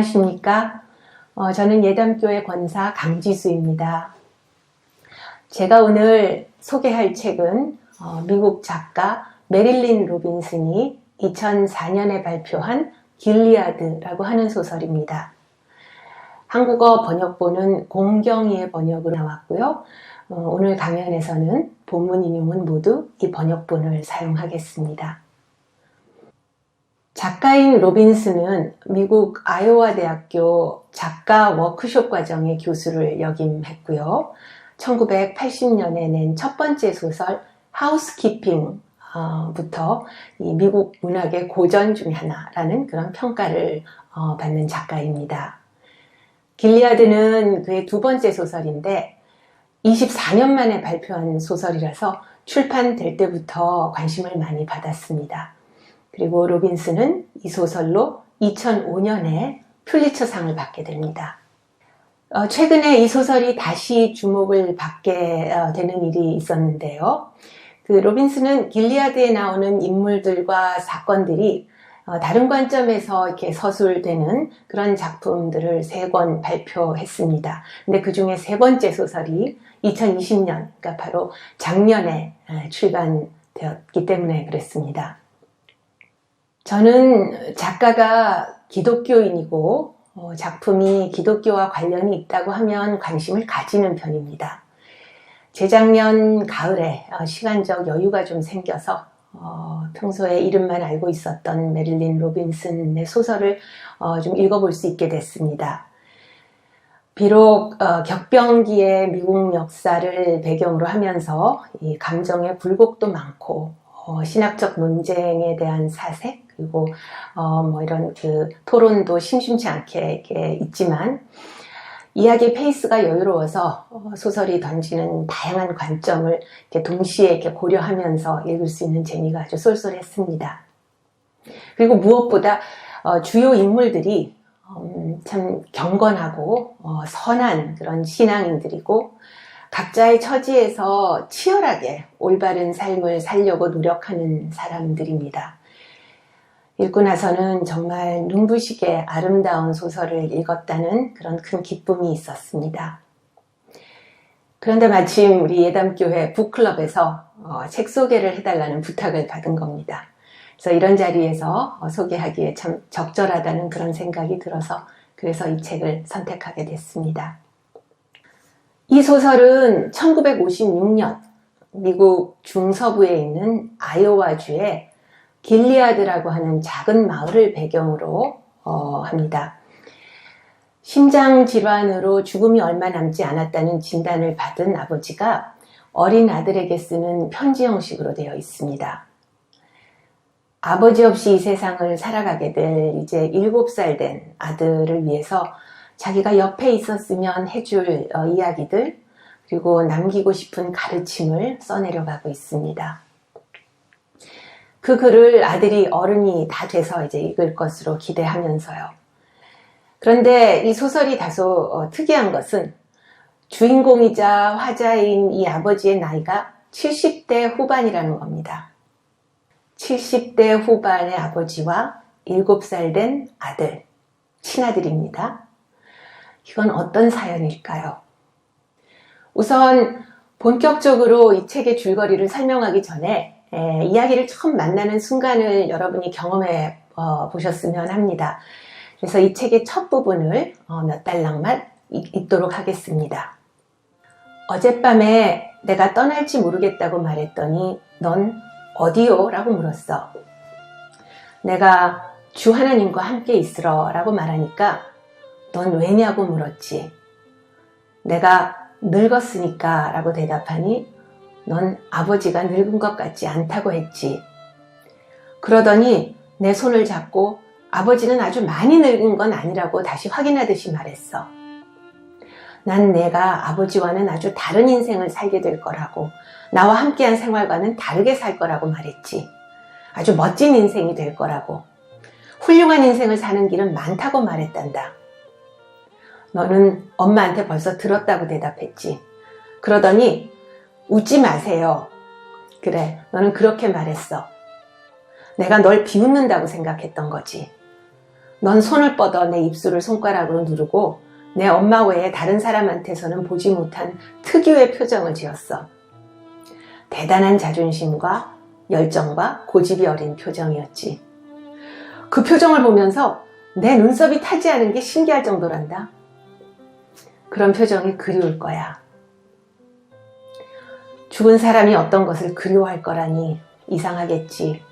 안녕하십니까? 저는 예담교회 권사 강지수입니다. 제가 오늘 소개할 책은 미국 작가 메릴린 로빈슨이 2004년에 발표한 길리아드라고 하는 소설입니다. 한국어 번역본은 공경이의 번역으로 나왔고요. 오늘 강연에서는 본문 인용은 모두 이 번역본을 사용하겠습니다. 작가인 로빈슨은 미국 아이오와 대학교 작가 워크숍 과정의 교수를 역임했고요. 1980년에 낸 첫 번째 소설 하우스키핑부터 이 미국 문학의 고전 중에 하나라는 그런 평가를 받는 작가입니다. 길리아드는 그의 두 번째 소설인데 24년 만에 발표한 소설이라서 출판될 때부터 관심을 많이 받았습니다. 그리고 로빈슨은 이 소설로 2005년에 퓰리처상을 받게 됩니다. 최근에 이 소설이 다시 주목을 받게 되는 일이 있었는데요. 로빈슨은 길리아드에 나오는 인물들과 사건들이 다른 관점에서 이렇게 서술되는 그런 작품들을 3권 발표했습니다. 근데 그 중에 세 번째 소설이 2020년, 그러니까 바로 작년에 출간되었기 때문에 그랬습니다. 저는 작가가 기독교인이고 작품이 기독교와 관련이 있다고 하면 관심을 가지는 편입니다. 재작년 가을에 시간적 여유가 좀 생겨서 평소에 이름만 알고 있었던 메릴린 로빈슨의 소설을 좀 읽어볼 수 있게 됐습니다. 비록 격변기의 미국 역사를 배경으로 하면서 이 감정의 굴곡도 많고 신학적 논쟁에 대한 사색 그리고 이런 토론도 심심치 않게 이렇게 있지만 이야기의 페이스가 여유로워서 소설이 던지는 다양한 관점을 이렇게 동시에 이렇게 고려하면서 읽을 수 있는 재미가 아주 쏠쏠했습니다. 그리고 무엇보다 주요 인물들이 참 경건하고 선한 그런 신앙인들이고 각자의 처지에서 치열하게 올바른 삶을 살려고 노력하는 사람들입니다. 읽고 나서는 정말 눈부시게 아름다운 소설을 읽었다는 그런 큰 기쁨이 있었습니다. 그런데 마침 우리 예담교회 북클럽에서 책 소개를 해달라는 부탁을 받은 겁니다. 그래서 이런 자리에서 소개하기에 참 적절하다는 그런 생각이 들어서 그래서 이 책을 선택하게 됐습니다. 이 소설은 1956년 미국 중서부에 있는 아이오와주의 길리아드라고 하는 작은 마을을 배경으로 합니다. 심장 질환으로 죽음이 얼마 남지 않았다는 진단을 받은 아버지가 어린 아들에게 쓰는 편지 형식으로 되어 있습니다. 아버지 없이 이 세상을 살아가게 될 이제 7살 된 아들을 위해서 자기가 옆에 있었으면 해줄 이야기들 그리고 남기고 싶은 가르침을 써내려가고 있습니다. 그 글을 아들이 어른이 다 돼서 이제 읽을 것으로 기대하면서요. 그런데 이 소설이 다소 특이한 것은 주인공이자 화자인 이 아버지의 나이가 70대 후반이라는 겁니다. 70대 후반의 아버지와 7살 된 아들, 친아들입니다. 이건 어떤 사연일까요? 우선 본격적으로 이 책의 줄거리를 설명하기 전에 이야기를 처음 만나는 순간을 여러분이 경험해 보셨으면 합니다. 그래서 이 책의 첫 부분을 몇 달락만 읽도록 하겠습니다. 어젯밤에 내가 떠날지 모르겠다고 말했더니 넌 어디요? 라고 물었어. 내가 주 하나님과 함께 있으러 라고 말하니까 넌 왜냐고 물었지. 내가 늙었으니까 라고 대답하니 넌 아버지가 늙은 것 같지 않다고 했지. 그러더니 내 손을 잡고 아버지는 아주 많이 늙은 건 아니라고 다시 확인하듯이 말했어. 난 내가 아버지와는 아주 다른 인생을 살게 될 거라고 나와 함께한 생활과는 다르게 살 거라고 말했지. 아주 멋진 인생이 될 거라고 훌륭한 인생을 사는 길은 많다고 말했단다. 너는 엄마한테 벌써 들었다고 대답했지. 그러더니 웃지 마세요. 그래, 너는 그렇게 말했어. 내가 널 비웃는다고 생각했던 거지. 넌 손을 뻗어 내 입술을 손가락으로 누르고 내 엄마 외에 다른 사람한테서는 보지 못한 특유의 표정을 지었어. 대단한 자존심과 열정과 고집이 어린 표정이었지. 그 표정을 보면서 내 눈썹이 타지 않은 게 신기할 정도란다. 그런 표정이 그리울 거야. 죽은 사람이 어떤 것을 그리워할 거라니 이상하겠지.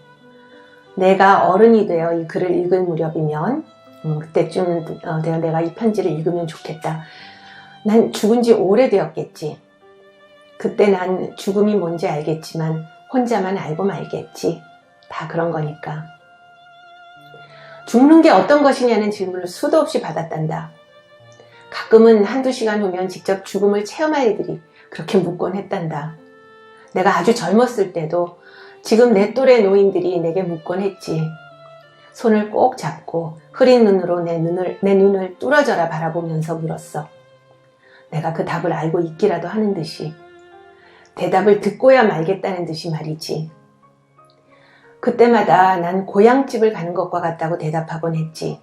내가 어른이 되어 이 글을 읽을 무렵이면 그때쯤 내가 이 편지를 읽으면 좋겠다. 난 죽은 지 오래되었겠지. 그때 난 죽음이 뭔지 알겠지만 혼자만 알고 말겠지. 다 그런 거니까. 죽는 게 어떤 것이냐는 질문을 수도 없이 받았단다. 가끔은 한두 시간 후면 직접 죽음을 체험할 이들이 그렇게 묻곤 했단다. 내가 아주 젊었을 때도 지금 내 또래 노인들이 내게 묻곤 했지. 손을 꼭 잡고 흐린 눈으로 내 눈을 뚫어져라 바라보면서 물었어. 내가 그 답을 알고 있기라도 하는 듯이. 대답을 듣고야 말겠다는 듯이 말이지. 그때마다 난 고향집을 가는 것과 같다고 대답하곤 했지.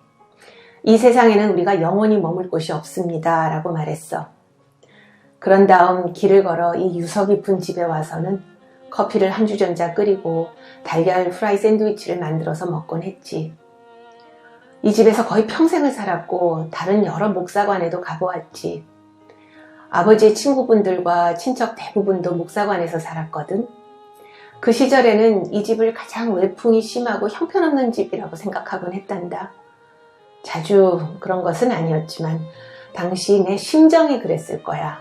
이 세상에는 우리가 영원히 머물 곳이 없습니다. 라고 말했어. 그런 다음 길을 걸어 이 유서 깊은 집에 와서는 커피를 한 주전자 끓이고 달걀 후라이 샌드위치를 만들어서 먹곤 했지. 이 집에서 거의 평생을 살았고 다른 여러 목사관에도 가보았지. 아버지의 친구분들과 친척 대부분도 목사관에서 살았거든. 그 시절에는 이 집을 가장 외풍이 심하고 형편없는 집이라고 생각하곤 했단다. 자주 그런 것은 아니었지만 당시 내 심정이 그랬을 거야.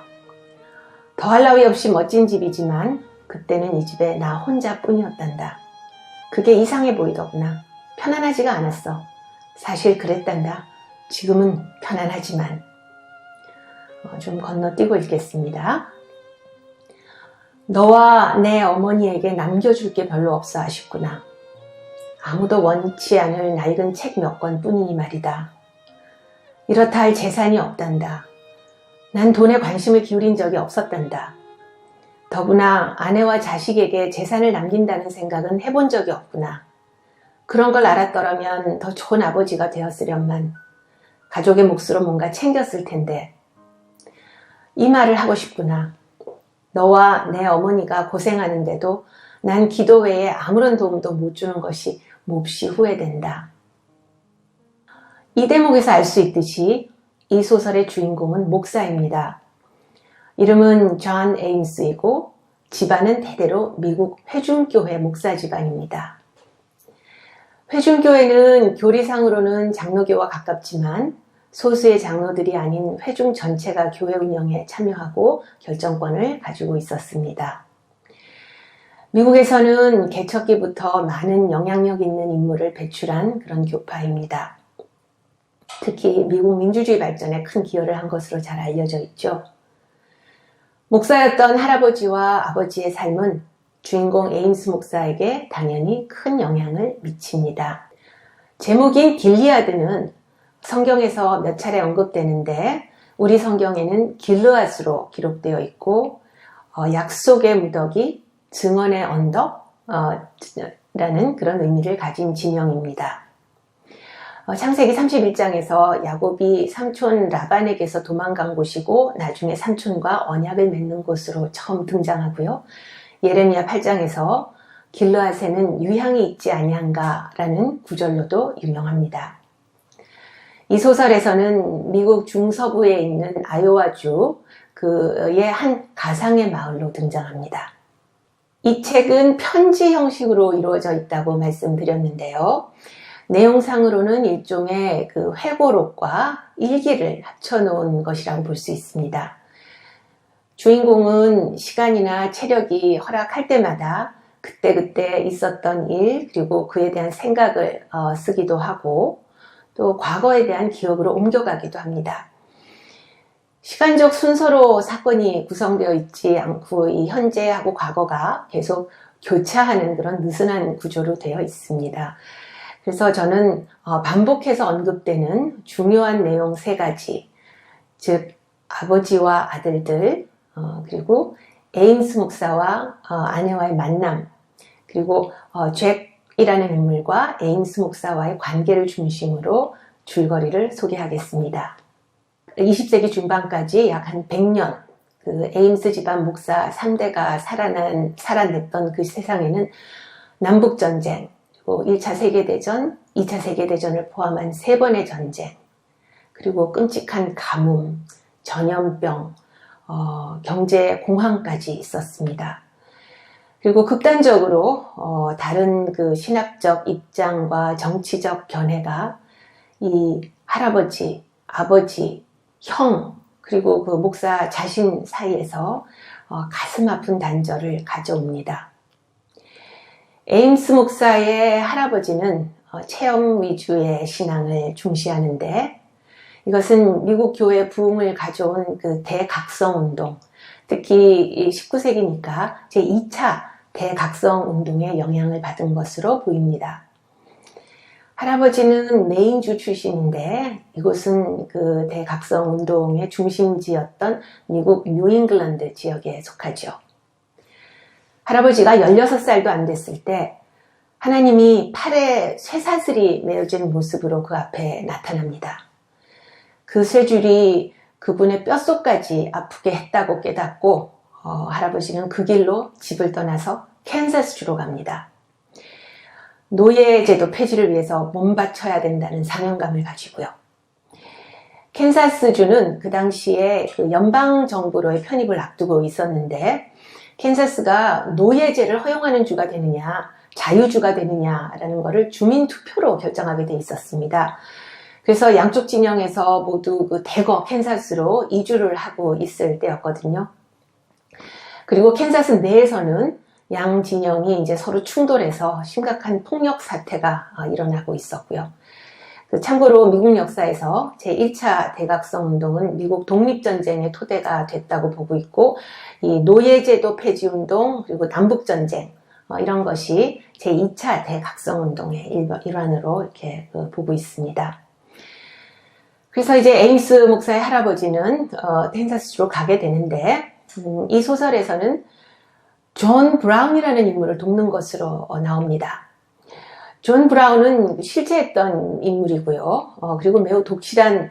더할 나위 없이 멋진 집이지만 그때는 이 집에 나 혼자뿐이었단다. 그게 이상해 보이더구나. 편안하지가 않았어. 사실 그랬단다. 지금은 편안하지만. 좀 건너뛰고 읽겠습니다. 너와 내 어머니에게 남겨줄 게 별로 없어 아쉽구나. 아무도 원치 않을 낡은 책 몇 권 뿐이니 말이다. 이렇다 할 재산이 없단다. 난 돈에 관심을 기울인 적이 없었단다. 더구나 아내와 자식에게 재산을 남긴다는 생각은 해본 적이 없구나. 그런 걸 알았더라면 더 좋은 아버지가 되었으련만. 가족의 몫으로 뭔가 챙겼을 텐데. 이 말을 하고 싶구나. 너와 내 어머니가 고생하는데도 난 기도 외에 아무런 도움도 못 주는 것이 몹시 후회된다. 이 대목에서 알 수 있듯이 이 소설의 주인공은 목사입니다. 이름은 존 에임스이고 집안은 대대로 미국 회중교회 목사 집안입니다. 회중교회는 교리상으로는 장로교와 가깝지만 소수의 장로들이 아닌 회중 전체가 교회 운영에 참여하고 결정권을 가지고 있었습니다. 미국에서는 개척기부터 많은 영향력 있는 인물을 배출한 그런 교파입니다. 특히 미국 민주주의 발전에 큰 기여를 한 것으로 잘 알려져 있죠. 목사였던 할아버지와 아버지의 삶은 주인공 에임스 목사에게 당연히 큰 영향을 미칩니다. 제목인 길리아드는 성경에서 몇 차례 언급되는데 우리 성경에는 길르앗으로 기록되어 있고 약속의 무더기, 증언의 언덕 라는 그런 의미를 가진 지명입니다. 창세기 31장에서 야곱이 삼촌 라반에게서 도망간 곳이고 나중에 삼촌과 언약을 맺는 곳으로 처음 등장하고요. 예레미야 8장에서 길르앗에는 유향이 있지 아니한가 라는 구절로도 유명합니다. 이 소설에서는 미국 중서부에 있는 아요와주 그의 한 가상의 마을로 등장합니다. 이 책은 편지 형식으로 이루어져 있다고 말씀드렸는데요. 내용상으로는 일종의 그 회고록과 일기를 합쳐놓은 것이라고 볼 수 있습니다. 주인공은 시간이나 체력이 허락할 때마다 그때그때 있었던 일 그리고 그에 대한 생각을 쓰기도 하고 또 과거에 대한 기억으로 옮겨가기도 합니다. 시간적 순서로 사건이 구성되어 있지 않고 이 현재하고 과거가 계속 교차하는 그런 느슨한 구조로 되어 있습니다. 그래서 저는 반복해서 언급되는 중요한 내용 3가지, 즉 아버지와 아들들, 그리고 에임스 목사와 아내와의 만남, 그리고 잭이라는 인물과 에임스 목사와의 관계를 중심으로 줄거리를 소개하겠습니다. 20세기 중반까지 약 한 100년 그 에임스 집안 목사 3대가 살아냈던 그 세상에는 남북전쟁, 그리고 1차 세계대전, 2차 세계대전을 포함한 3번의 전쟁, 그리고 끔찍한 가뭄, 전염병, 경제 공황까지 있었습니다. 그리고 극단적으로 다른 그 신학적 입장과 정치적 견해가 이 할아버지, 아버지, 형, 그리고 그 목사 자신 사이에서 가슴 아픈 단절을 가져옵니다. 에임스 목사의 할아버지는 체험 위주의 신앙을 중시하는데, 이것은 미국 교회 부흥을 가져온 그 대각성 운동, 특히 19세기니까 제2차 대각성 운동의 영향을 받은 것으로 보입니다. 할아버지는 메인주 출신인데 이곳은 그 대각성 운동의 중심지였던 미국 뉴잉글랜드 지역에 속하죠. 할아버지가 16살도 안 됐을 때 하나님이 팔에 쇠사슬이 매어진 모습으로 그 앞에 나타납니다. 그 쇠줄이 그분의 뼛속까지 아프게 했다고 깨닫고 할아버지는 그 길로 집을 떠나서 캔자스주로 갑니다. 노예제도 폐지를 위해서 몸바쳐야 된다는 사명감을 가지고요. 캔자스주는 그 당시에 그 연방정부로의 편입을 앞두고 있었는데, 캔자스가 노예제를 허용하는 주가 되느냐, 자유주가 되느냐라는 것을 주민투표로 결정하게 돼 있었습니다. 그래서 양쪽 진영에서 모두 그 대거 캔자스로 이주를 하고 있을 때였거든요. 그리고 캔자스 내에서는 양 진영이 이제 서로 충돌해서 심각한 폭력 사태가 일어나고 있었고요. 참고로 미국 역사에서 제1차 대각성 운동은 미국 독립전쟁의 토대가 됐다고 보고 있고, 이 노예제도 폐지 운동, 그리고 남북전쟁, 이런 것이 제2차 대각성 운동의 일환으로 이렇게 보고 있습니다. 그래서 이제 에임스 목사의 할아버지는 캔자스주로 가게 되는데, 이 소설에서는 존 브라운이라는 인물을 돕는 것으로 나옵니다. 존 브라운은 실제했던 인물이고요. 그리고 매우 독실한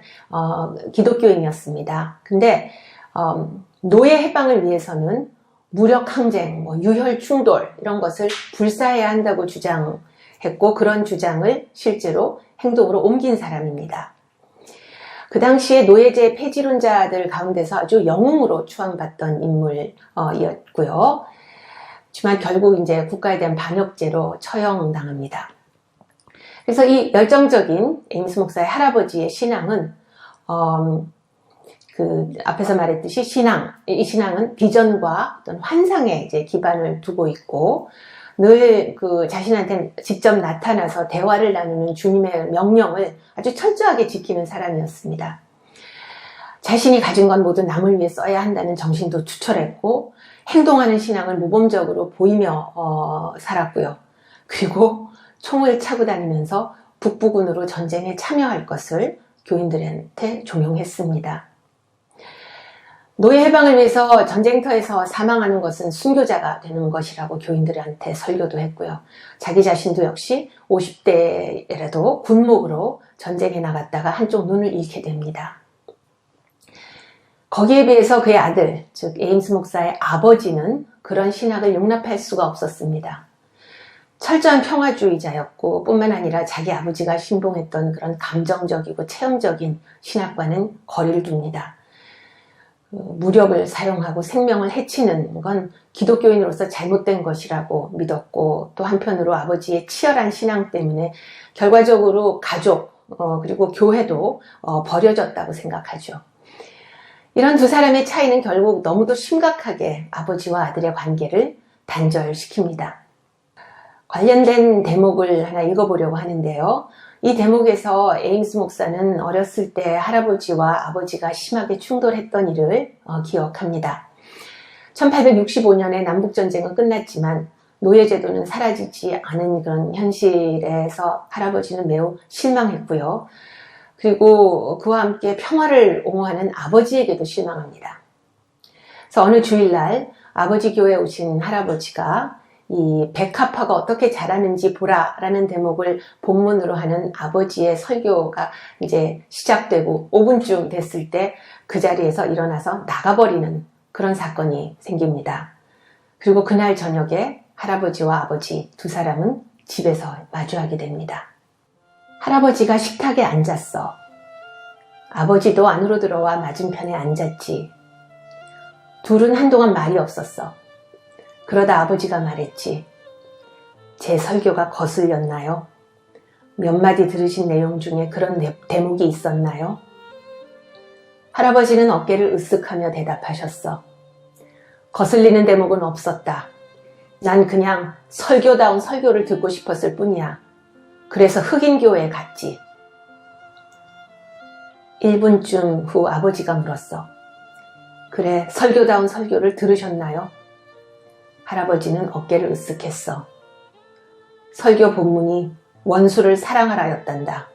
기독교인이었습니다. 근데 노예 해방을 위해서는 무력 항쟁, 유혈 충돌 이런 것을 불사해야 한다고 주장했고, 그런 주장을 실제로 행동으로 옮긴 사람입니다. 그 당시에 노예제 폐지론자들 가운데서 아주 영웅으로 추앙받던 인물이었고요. 하지만 결국 이제 국가에 대한 반역죄로 처형당합니다. 그래서 이 열정적인 에임스 목사의 할아버지의 신앙은 그 앞에서 말했듯이 이 신앙은 비전과 어떤 환상에 이제 기반을 두고 있고, 늘 그 자신한테 직접 나타나서 대화를 나누는 주님의 명령을 아주 철저하게 지키는 사람이었습니다. 자신이 가진 건 모두 남을 위해 써야 한다는 정신도 추철했고, 행동하는 신앙을 모범적으로 보이며 살았고요. 그리고 총을 차고 다니면서 북부군으로 전쟁에 참여할 것을 교인들한테 종용했습니다. 노예 해방을 위해서 전쟁터에서 사망하는 것은 순교자가 되는 것이라고 교인들한테 설교도 했고요. 자기 자신도 역시 50대라도 군목으로 전쟁에 나갔다가 한쪽 눈을 잃게 됩니다. 거기에 비해서 그의 아들, 즉 에임스 목사의 아버지는 그런 신학을 용납할 수가 없었습니다. 철저한 평화주의자였고, 뿐만 아니라 자기 아버지가 신봉했던 그런 감정적이고 체험적인 신학과는 거리를 둡니다. 무력을 사용하고 생명을 해치는 건 기독교인으로서 잘못된 것이라고 믿었고, 또 한편으로 아버지의 치열한 신앙 때문에 결과적으로 가족 그리고 교회도 버려졌다고 생각하죠. 이런 두 사람의 차이는 결국 너무도 심각하게 아버지와 아들의 관계를 단절시킵니다. 관련된 대목을 하나 읽어보려고 하는데요. 이 대목에서 에임스 목사는 어렸을 때 할아버지와 아버지가 심하게 충돌했던 일을 기억합니다. 1865년에 남북전쟁은 끝났지만 노예제도는 사라지지 않은 그런 현실에서 할아버지는 매우 실망했고요. 그리고 그와 함께 평화를 옹호하는 아버지에게도 실망합니다. 그래서 어느 주일날 아버지 교회에 오신 할아버지가 이 백합화가 어떻게 자라는지 보라라는 대목을 본문으로 하는 아버지의 설교가 이제 시작되고 5분쯤 됐을 때 그 자리에서 일어나서 나가버리는 그런 사건이 생깁니다. 그리고 그날 저녁에 할아버지와 아버지 두 사람은 집에서 마주하게 됩니다. 할아버지가 식탁에 앉았어. 아버지도 안으로 들어와 맞은편에 앉았지. 둘은 한동안 말이 없었어. 그러다 아버지가 말했지. 제 설교가 거슬렸나요? 몇 마디 들으신 내용 중에 그런 대목이 있었나요? 할아버지는 어깨를 으쓱하며 대답하셨어. 거슬리는 대목은 없었다. 난 그냥 설교다운 설교를 듣고 싶었을 뿐이야. 그래서 흑인교회에 갔지. 1분쯤 후 아버지가 물었어. 그래, 설교다운 설교를 들으셨나요? 할아버지는 어깨를 으쓱했어. 설교 본문이 원수를 사랑하라였단다.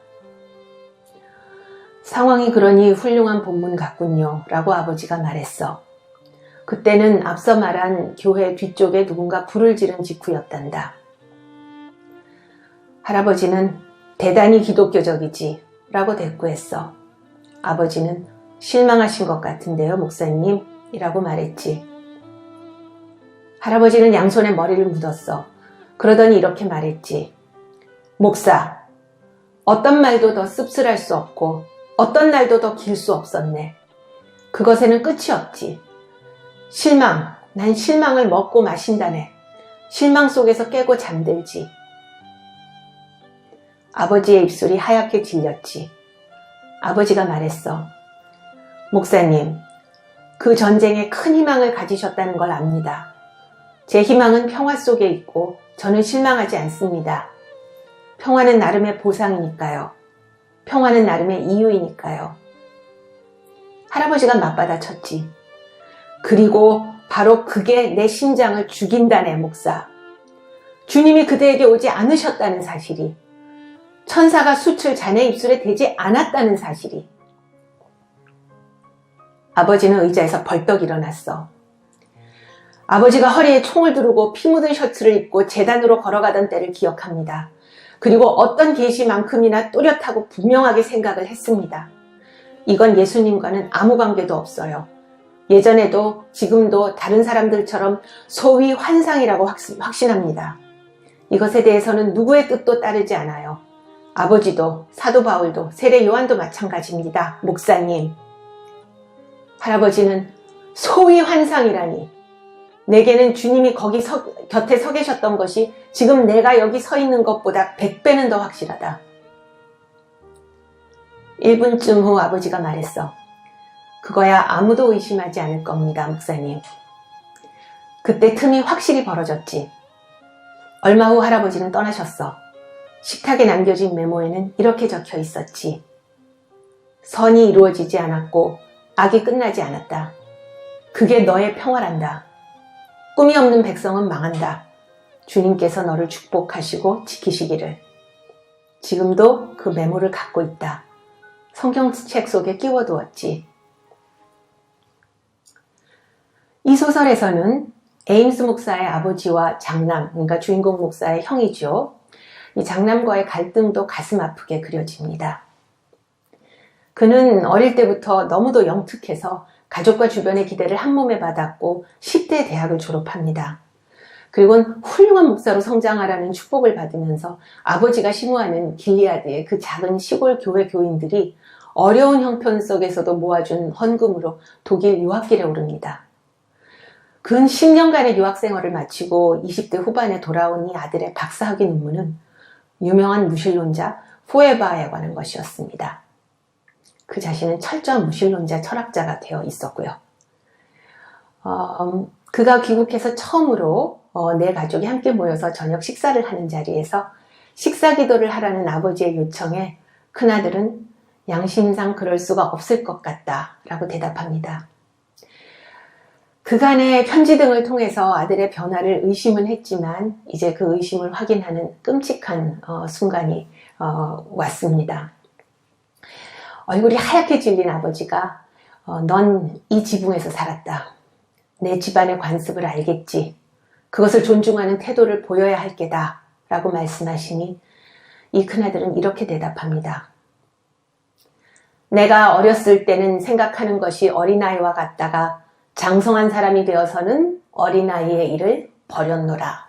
상황이 그러니 훌륭한 본문 같군요. 라고 아버지가 말했어. 그때는 앞서 말한 교회 뒤쪽에 누군가 불을 지른 직후였단다. 할아버지는 대단히 기독교적이지 라고 대꾸했어. 아버지는 실망하신 것 같은데요, 목사님? 이라고 말했지. 할아버지는 양손에 머리를 묻었어. 그러더니 이렇게 말했지. 목사, 어떤 말도 더 씁쓸할 수 없고 어떤 날도 더 길 수 없었네. 그것에는 끝이 없지. 실망, 난 실망을 먹고 마신다네. 실망 속에서 깨고 잠들지. 아버지의 입술이 하얗게 질렸지. 아버지가 말했어. 목사님, 그 전쟁에 큰 희망을 가지셨다는 걸 압니다. 제 희망은 평화 속에 있고 저는 실망하지 않습니다. 평화는 나름의 보상이니까요. 평화는 나름의 이유이니까요. 할아버지가 맞받아쳤지. 그리고 바로 그게 내 심장을 죽인다네, 목사. 주님이 그대에게 오지 않으셨다는 사실이, 천사가 숯을 자네 입술에 대지 않았다는 사실이. 아버지는 의자에서 벌떡 일어났어. 아버지가 허리에 총을 두르고 피 묻은 셔츠를 입고 제단으로 걸어가던 때를 기억합니다. 그리고 어떤 계시만큼이나 또렷하고 분명하게 생각을 했습니다. 이건 예수님과는 아무 관계도 없어요. 예전에도 지금도 다른 사람들처럼 소위 환상이라고 확신합니다. 이것에 대해서는 누구의 뜻도 따르지 않아요. 아버지도 사도 바울도 세례 요한도 마찬가지입니다. 목사님. 할아버지는 소위 환상이라니. 내게는 주님이 거기 곁에 서 계셨던 것이 지금 내가 여기 서 있는 것보다 100배는 더 확실하다. 1분쯤 후 아버지가 말했어. 그거야 아무도 의심하지 않을 겁니다, 목사님. 그때 틈이 확실히 벌어졌지. 얼마 후 할아버지는 떠나셨어. 식탁에 남겨진 메모에는 이렇게 적혀 있었지. 선이 이루어지지 않았고 악이 끝나지 않았다. 그게 너의 평화란다. 꿈이 없는 백성은 망한다. 주님께서 너를 축복하시고 지키시기를. 지금도 그 메모를 갖고 있다. 성경책 속에 끼워두었지. 이 소설에서는 에임스 목사의 아버지와 장남, 그러니까 주인공 목사의 형이죠. 이 장남과의 갈등도 가슴 아프게 그려집니다. 그는 어릴 때부터 너무도 영특해서 가족과 주변의 기대를 한몸에 받았고 10대 대학을 졸업합니다. 그리고는 훌륭한 목사로 성장하라는 축복을 받으면서 아버지가 심우하는 길리아드의 그 작은 시골 교회 교인들이 어려운 형편 속에서도 모아준 헌금으로 독일 유학길에 오릅니다. 근 10년간의 유학 생활을 마치고 20대 후반에 돌아온 이 아들의 박사학위 논문은 유명한 무신론자 포에바에 관한 것이었습니다. 그 자신은 철저한 무신론자 철학자가 되어 있었고요. 그가 귀국해서 처음으로 내 가족이 함께 모여서 저녁 식사를 하는 자리에서 식사 기도를 하라는 아버지의 요청에 큰아들은 양심상 그럴 수가 없을 것 같다 라고 대답합니다. 그간의 편지 등을 통해서 아들의 변화를 의심은 했지만 이제 그 의심을 확인하는 끔찍한 순간이 왔습니다. 얼굴이 하얗게 질린 아버지가 넌 이 지붕에서 살았다. 내 집안의 관습을 알겠지. 그것을 존중하는 태도를 보여야 할 게다 라고 말씀하시니 이 큰아들은 이렇게 대답합니다. 내가 어렸을 때는 생각하는 것이 어린아이와 같다가 장성한 사람이 되어서는 어린아이의 일을 버렸노라.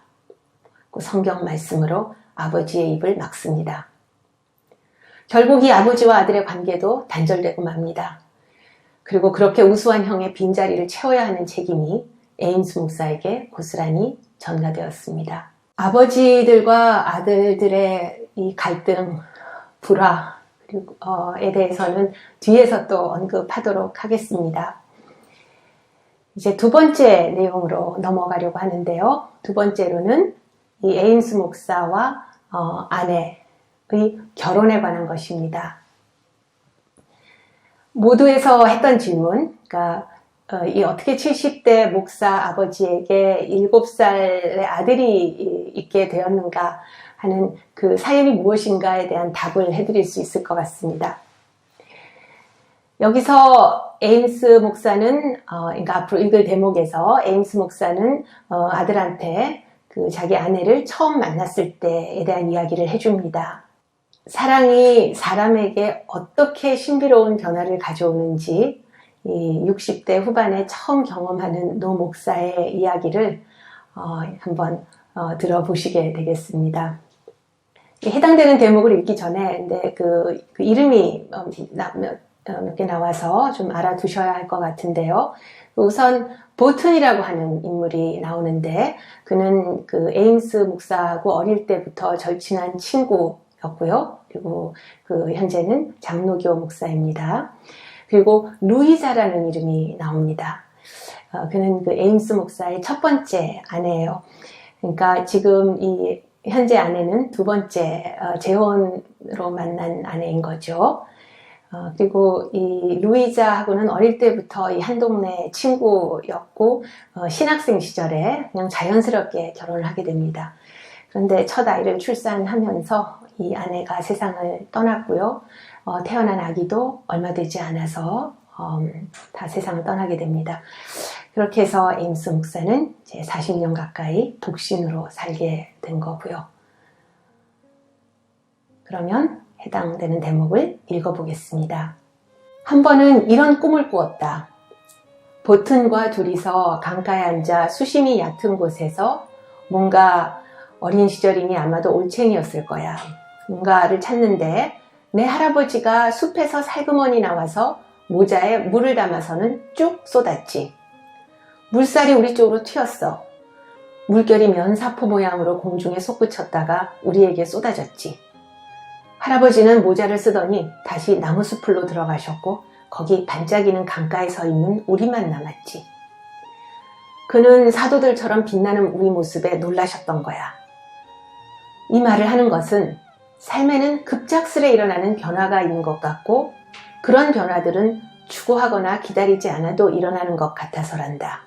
그 성경 말씀으로 아버지의 입을 막습니다. 결국 이 아버지와 아들의 관계도 단절되고 맙니다. 그리고 그렇게 우수한 형의 빈자리를 채워야 하는 책임이 에임스 목사에게 고스란히 전가되었습니다. 아버지들과 아들들의 이 갈등, 불화에 대해서는 뒤에서 또 언급하도록 하겠습니다. 이제 두 번째 내용으로 넘어가려고 하는데요. 두 번째로는 이 에임스 목사와 아내의 결혼에 관한 것입니다. 모두에서 했던 질문, 그러니까 이 어떻게 70대 목사 아버지에게 7살의 아들이 있게 되었는가 하는 그 사연이 무엇인가에 대한 답을 해드릴 수 있을 것 같습니다. 여기서 에임스 목사는, 그러니까 앞으로 읽을 대목에서 에임스 목사는 아들한테 그 자기 아내를 처음 만났을 때에 대한 이야기를 해줍니다. 사랑이 사람에게 어떻게 신비로운 변화를 가져오는지 이 60대 후반에 처음 경험하는 노 목사의 이야기를 한번 들어보시게 되겠습니다. 해당되는 대목을 읽기 전에 근데 그 이름이 몇 개 나와서 좀 알아두셔야 할 것 같은데요. 우선 보튼이라고 하는 인물이 나오는데 그는 그 에임스 목사하고 어릴 때부터 절친한 친구였고요. 그리고 그 현재는 장로교 목사입니다. 그리고 루이자라는 이름이 나옵니다. 그는 그 에임스 목사의 첫 번째 아내예요. 그러니까 지금 이 현재 아내는 두 번째 재혼으로 만난 아내인 거죠. 그리고 이 루이자하고는 어릴 때부터 이 한 동네 친구였고 신학생 시절에 그냥 자연스럽게 결혼을 하게 됩니다. 그런데 첫 아이를 출산하면서 이 아내가 세상을 떠났고요. 태어난 아기도 얼마 되지 않아서 다 세상을 떠나게 됩니다. 그렇게 해서 에임스 목사는 이제 40년 가까이 독신으로 살게 된 거고요. 그러면 해당되는 대목을 읽어보겠습니다. 한 번은 이런 꿈을 꾸었다. 보튼과 둘이서 강가에 앉아 수심이 얕은 곳에서 뭔가 어린 시절이니 아마도 올챙이였을 거야. 뭔가를 찾는데 내 할아버지가 숲에서 살그머니 나와서 모자에 물을 담아서는 쭉 쏟았지. 물살이 우리 쪽으로 튀었어. 물결이 면사포 모양으로 공중에 솟구쳤다가 우리에게 쏟아졌지. 할아버지는 모자를 쓰더니 다시 나무숲으로 들어가셨고 거기 반짝이는 강가에 서 있는 우리만 남았지. 그는 사도들처럼 빛나는 우리 모습에 놀라셨던 거야. 이 말을 하는 것은 삶에는 급작스레 일어나는 변화가 있는 것 같고 그런 변화들은 추구하거나 기다리지 않아도 일어나는 것 같아서란다.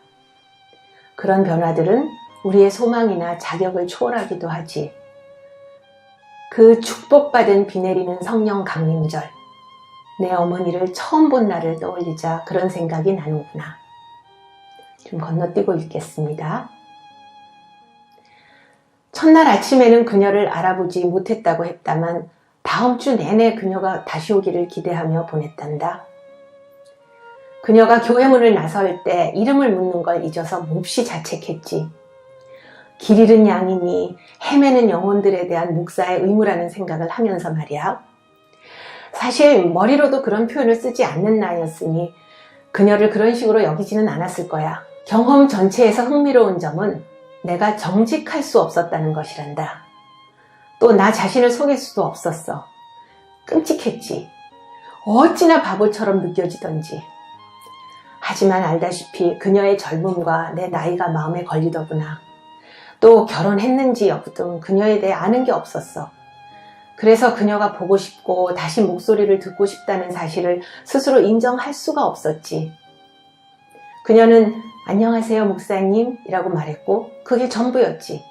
그런 변화들은 우리의 소망이나 자격을 초월하기도 하지. 그 축복받은 비 내리는 성령 강림절, 내 어머니를 처음 본 날을 떠올리자 그런 생각이 나는구나. 좀 건너뛰고 읽겠습니다. 첫날 아침에는 그녀를 알아보지 못했다고 했다만 다음 주 내내 그녀가 다시 오기를 기대하며 보냈단다. 그녀가 교회 문을 나설 때 이름을 묻는 걸 잊어서 몹시 자책했지. 길 잃은 양이니 헤매는 영혼들에 대한 목사의 의무라는 생각을 하면서 말이야. 사실 머리로도 그런 표현을 쓰지 않는 나이였으니 그녀를 그런 식으로 여기지는 않았을 거야. 경험 전체에서 흥미로운 점은 내가 정직할 수 없었다는 것이란다. 또 나 자신을 속일 수도 없었어. 끔찍했지. 어찌나 바보처럼 느껴지던지. 하지만 알다시피 그녀의 젊음과 내 나이가 마음에 걸리더구나. 또 결혼했는지 여부 등 그녀에 대해 아는 게 없었어. 그래서 그녀가 보고 싶고 다시 목소리를 듣고 싶다는 사실을 스스로 인정할 수가 없었지. 그녀는 안녕하세요 목사님 이라고 말했고 그게 전부였지.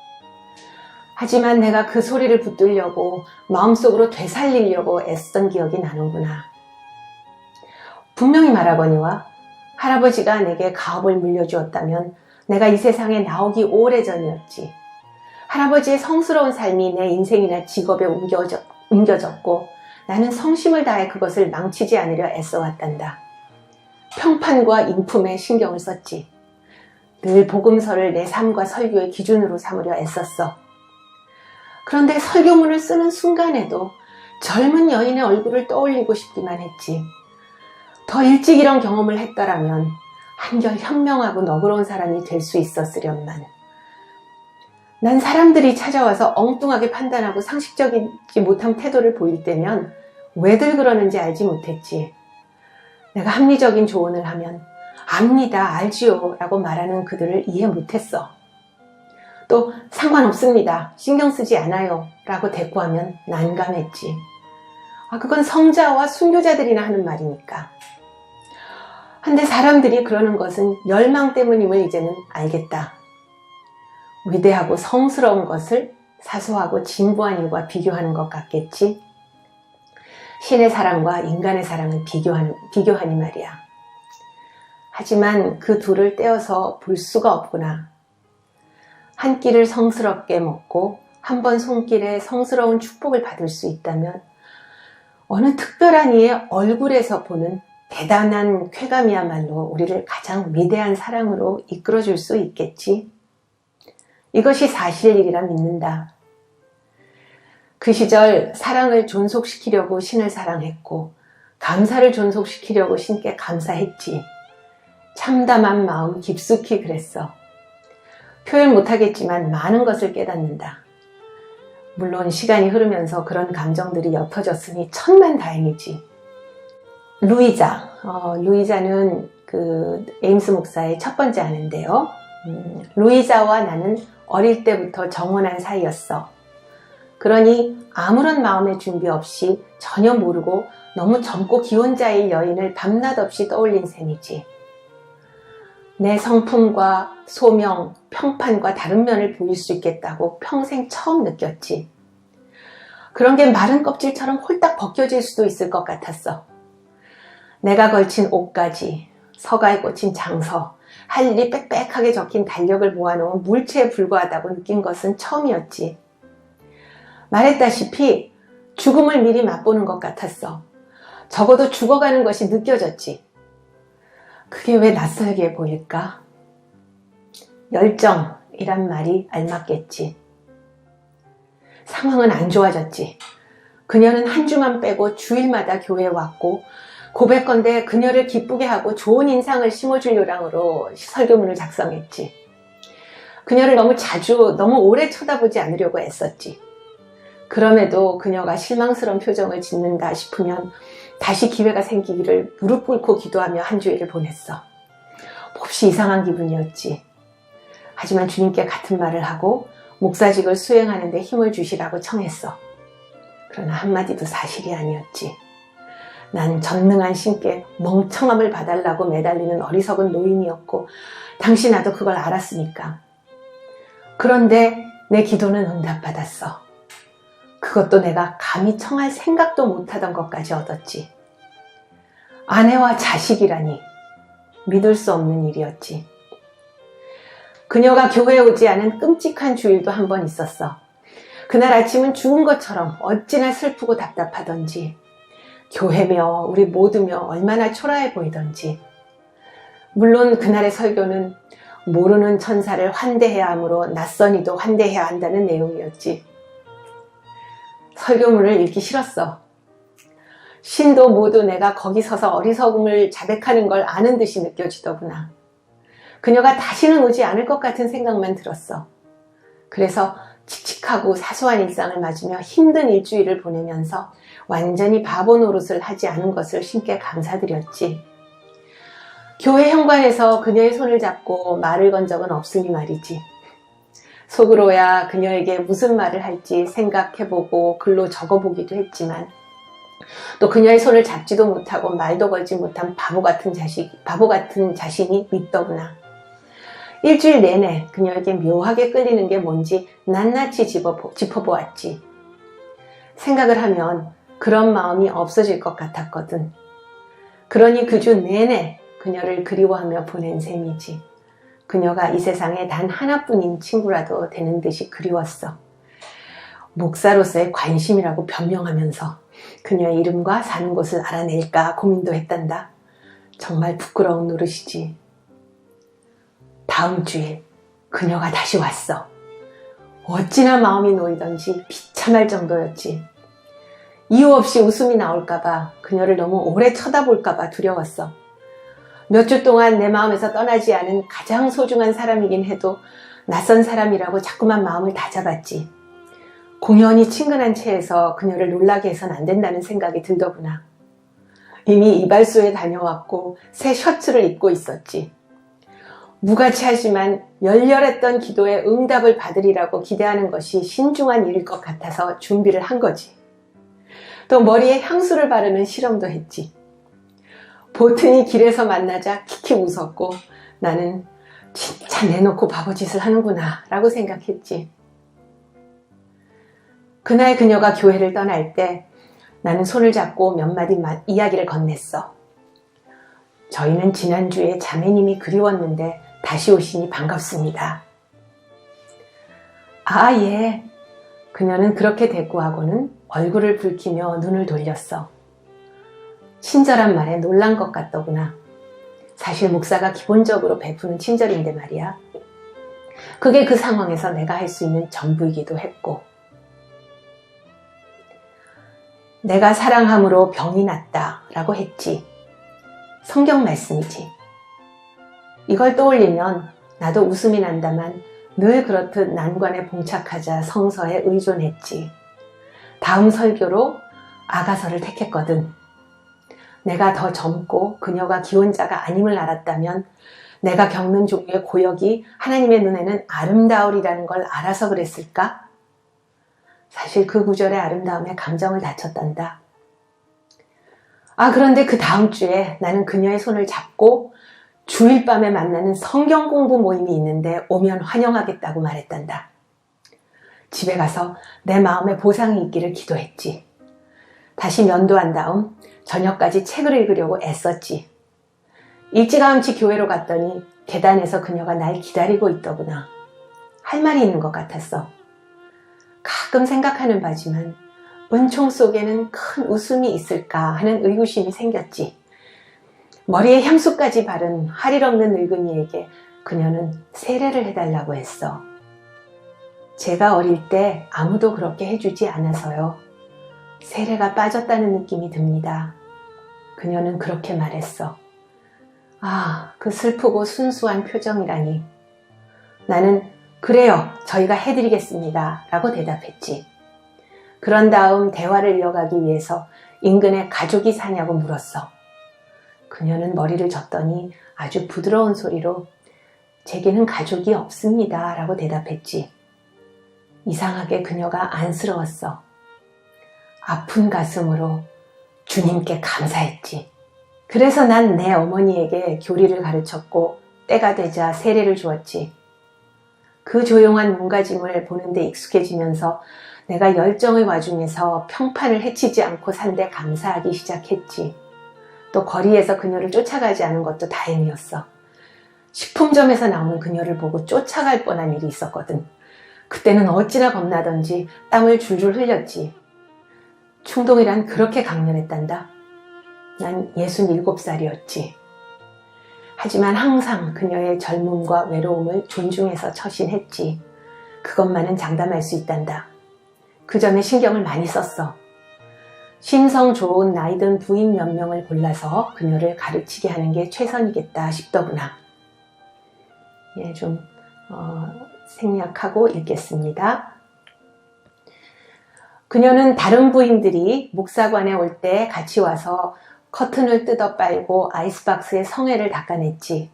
하지만 내가 그 소리를 붙들려고 마음속으로 되살리려고 애쓰던 기억이 나는구나. 분명히 말하거니와 할아버지가 내게 가업을 물려주었다면 내가 이 세상에 나오기 오래전이었지. 할아버지의 성스러운 삶이 내 인생이나 직업에 옮겨졌고 나는 성심을 다해 그것을 망치지 않으려 애써왔단다. 평판과 인품에 신경을 썼지. 늘 복음서를 내 삶과 설교의 기준으로 삼으려 애썼어. 그런데 설교문을 쓰는 순간에도 젊은 여인의 얼굴을 떠올리고 싶기만 했지. 더 일찍 이런 경험을 했더라면 한결 현명하고 너그러운 사람이 될 수 있었으련만. 난 사람들이 찾아와서 엉뚱하게 판단하고 상식적이지 못한 태도를 보일 때면 왜들 그러는지 알지 못했지. 내가 합리적인 조언을 하면 압니다, 알지요 라고 말하는 그들을 이해 못했어. 또 상관없습니다, 신경 쓰지 않아요 라고 대꾸하면 난감했지. 그건 성자와 순교자들이나 하는 말이니까. 한데 사람들이 그러는 것은 열망 때문임을 이제는 알겠다. 위대하고 성스러운 것을 사소하고 진부한 일과 비교하는 것 같겠지. 신의 사랑과 인간의 사랑을 비교하니 말이야. 하지만 그 둘을 떼어서 볼 수가 없구나. 한 끼를 성스럽게 먹고 한 번 손길에 성스러운 축복을 받을 수 있다면 어느 특별한 이의 얼굴에서 보는 대단한 쾌감이야말로 우리를 가장 위대한 사랑으로 이끌어줄 수 있겠지. 이것이 사실일이라 믿는다. 그 시절 사랑을 존속시키려고 신을 사랑했고 감사를 존속시키려고 신께 감사했지. 참담한 마음 깊숙이 그랬어. 표현 못하겠지만 많은 것을 깨닫는다. 물론 시간이 흐르면서 그런 감정들이 옅어졌으니 천만다행이지. 루이자는 그 에임스 목사의 첫 번째 아내인데요. 루이자와 나는 어릴 때부터 정혼한 사이였어. 그러니 아무런 마음의 준비 없이 전혀 모르고 너무 젊고 기혼자의 여인을 밤낮 없이 떠올린 셈이지. 내 성품과 소명, 평판과 다른 면을 보일 수 있겠다고 평생 처음 느꼈지. 그런 게 마른 껍질처럼 홀딱 벗겨질 수도 있을 것 같았어. 내가 걸친 옷가지, 서가에 꽂힌 장서, 할 일이 빽빽하게 적힌 달력을 모아놓은 물체에 불과하다고 느낀 것은 처음이었지. 말했다시피 죽음을 미리 맛보는 것 같았어. 적어도 죽어가는 것이 느껴졌지. 그게 왜 낯설게 보일까? 열정이란 말이 알맞겠지. 상황은 안 좋아졌지. 그녀는 한 주만 빼고 주일마다 교회에 왔고 고백건대 그녀를 기쁘게 하고 좋은 인상을 심어줄 요량으로 설교문을 작성했지. 그녀를 너무 자주, 너무 오래 쳐다보지 않으려고 애썼지. 그럼에도 그녀가 실망스러운 표정을 짓는다 싶으면 다시 기회가 생기기를 무릎 꿇고 기도하며 한 주일을 보냈어. 몹시 이상한 기분이었지. 하지만 주님께 같은 말을 하고 목사직을 수행하는 데 힘을 주시라고 청했어. 그러나 한마디도 사실이 아니었지. 난 전능한 신께 멍청함을 봐달라고 매달리는 어리석은 노인이었고 당시 나도 그걸 알았으니까. 그런데 내 기도는 응답받았어. 그것도 내가 감히 청할 생각도 못하던 것까지 얻었지. 아내와 자식이라니 믿을 수 없는 일이었지. 그녀가 교회에 오지 않은 끔찍한 주일도 한 번 있었어. 그날 아침은 죽은 것처럼 어찌나 슬프고 답답하던지, 교회며 우리 모두며 얼마나 초라해 보이던지. 물론 그날의 설교는 모르는 천사를 환대해야 하므로 낯선 이도 환대해야 한다는 내용이었지. 설교문을 읽기 싫었어. 신도 모두 내가 거기 서서 어리석음을 자백하는 걸 아는 듯이 느껴지더구나. 그녀가 다시는 오지 않을 것 같은 생각만 들었어. 그래서 칙칙하고 사소한 일상을 맞으며 힘든 일주일을 보내면서 완전히 바보 노릇을 하지 않은 것을 신께 감사드렸지. 교회 현관에서 그녀의 손을 잡고 말을 건 적은 없으니 말이지. 속으로야 그녀에게 무슨 말을 할지 생각해보고 글로 적어보기도 했지만 또 그녀의 손을 잡지도 못하고 말도 걸지 못한 바보 같은 자신이 믿더구나. 일주일 내내 그녀에게 묘하게 끌리는 게 뭔지 낱낱이 짚어보았지. 생각을 하면 그런 마음이 없어질 것 같았거든. 그러니 그 주 내내 그녀를 그리워하며 보낸 셈이지. 그녀가 이 세상에 단 하나뿐인 친구라도 되는 듯이 그리웠어. 목사로서의 관심이라고 변명하면서 그녀의 이름과 사는 곳을 알아낼까 고민도 했단다. 정말 부끄러운 노릇이지. 다음 주에 그녀가 다시 왔어. 어찌나 마음이 놓이던지 비참할 정도였지. 이유 없이 웃음이 나올까봐, 그녀를 너무 오래 쳐다볼까봐 두려웠어. 몇 주 동안 내 마음에서 떠나지 않은 가장 소중한 사람이긴 해도 낯선 사람이라고 자꾸만 마음을 다잡았지. 공연히 친근한 채에서 그녀를 놀라게 해선 안 된다는 생각이 들더구나. 이미 이발소에 다녀왔고 새 셔츠를 입고 있었지. 무가치하지만 열렬했던 기도에 응답을 받으리라고 기대하는 것이 신중한 일일 것 같아서 준비를 한 거지. 또 머리에 향수를 바르는 실험도 했지. 보튼이 길에서 만나자 킥킥 웃었고 나는 진짜 내놓고 바보짓을 하는구나 라고 생각했지. 그날 그녀가 교회를 떠날 때 나는 손을 잡고 몇 마디 이야기를 건넸어. 저희는 지난주에 자매님이 그리웠는데 다시 오시니 반갑습니다. 아, 예. 그녀는 그렇게 대꾸하고는 얼굴을 붉히며 눈을 돌렸어. 친절한 말에 놀란 것 같더구나. 사실 목사가 기본적으로 베푸는 친절인데 말이야. 그게 그 상황에서 내가 할 수 있는 전부이기도 했고. 내가 사랑함으로 병이 낫다 라고 했지. 성경 말씀이지. 이걸 떠올리면 나도 웃음이 난다만 늘 그렇듯 난관에 봉착하자 성서에 의존했지. 다음 설교로 아가서를 택했거든. 내가 더 젊고 그녀가 기혼자가 아님을 알았다면 내가 겪는 종류의 고역이 하나님의 눈에는 아름다우리라는 걸 알아서 그랬을까? 사실 그 구절의 아름다움에 감정을 다쳤단다. 그런데 그 다음 주에 나는 그녀의 손을 잡고 주일 밤에 만나는 성경 공부 모임이 있는데 오면 환영하겠다고 말했단다. 집에 가서 내 마음에 보상이 있기를 기도했지. 다시 면도한 다음 저녁까지 책을 읽으려고 애썼지. 일찌감치 교회로 갔더니 계단에서 그녀가 날 기다리고 있더구나. 할 말이 있는 것 같았어. 가끔 생각하는 바지만 은총 속에는 큰 웃음이 있을까 하는 의구심이 생겼지. 머리에 향수까지 바른 할 일 없는 늙은이에게 그녀는 세례를 해달라고 했어. 제가 어릴 때 아무도 그렇게 해주지 않아서요. 세례가 빠졌다는 느낌이 듭니다. 그녀는 그렇게 말했어. 그 슬프고 순수한 표정이라니. 나는 그래요, 저희가 해드리겠습니다 라고 대답했지. 그런 다음 대화를 이어가기 위해서 인근에 가족이 사냐고 물었어. 그녀는 머리를 젓더니 아주 부드러운 소리로 제게는 가족이 없습니다 라고 대답했지. 이상하게 그녀가 안쓰러웠어. 아픈 가슴으로 주님께 감사했지. 그래서 난 내 어머니에게 교리를 가르쳤고 때가 되자 세례를 주었지. 그 조용한 몸가짐을 보는데 익숙해지면서 내가 열정의 와중에서 평판을 해치지 않고 산데 감사하기 시작했지. 또 거리에서 그녀를 쫓아가지 않은 것도 다행이었어. 식품점에서 나오는 그녀를 보고 쫓아갈 뻔한 일이 있었거든. 그때는 어찌나 겁나던지 땀을 줄줄 흘렸지. 충동이란 그렇게 강렬했단다. 난 67살이었지. 하지만 항상 그녀의 젊음과 외로움을 존중해서 처신했지. 그것만은 장담할 수 있단다. 그 점에 신경을 많이 썼어. 심성 좋은 나이든 부인 몇 명을 골라서 그녀를 가르치게 하는 게 최선이겠다 싶더구나. 좀 생략하고 읽겠습니다. 그녀는 다른 부인들이 목사관에 올 때 같이 와서 커튼을 뜯어 빨고 아이스박스에 성회를 닦아냈지.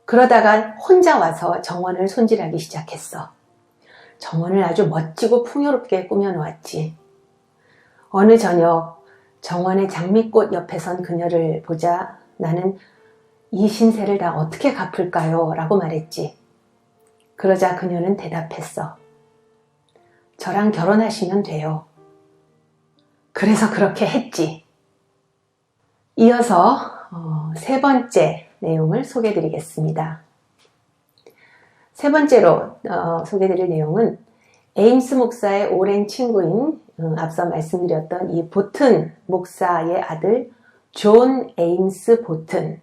그러다가 혼자 와서 정원을 손질하기 시작했어. 정원을 아주 멋지고 풍요롭게 꾸며놓았지. 어느 저녁 정원의 장미꽃 옆에 선 그녀를 보자 나는 이 신세를 다 어떻게 갚을까요? 라고 말했지. 그러자 그녀는 대답했어. 저랑 결혼하시면 돼요. 그래서 그렇게 했지. 이어서 세 번째 내용을 소개해 드리겠습니다. 세 번째로 소개드릴 내용은 에임스 목사의 오랜 친구인 앞서 말씀드렸던 이 보튼 목사의 아들 존 에임스 보튼,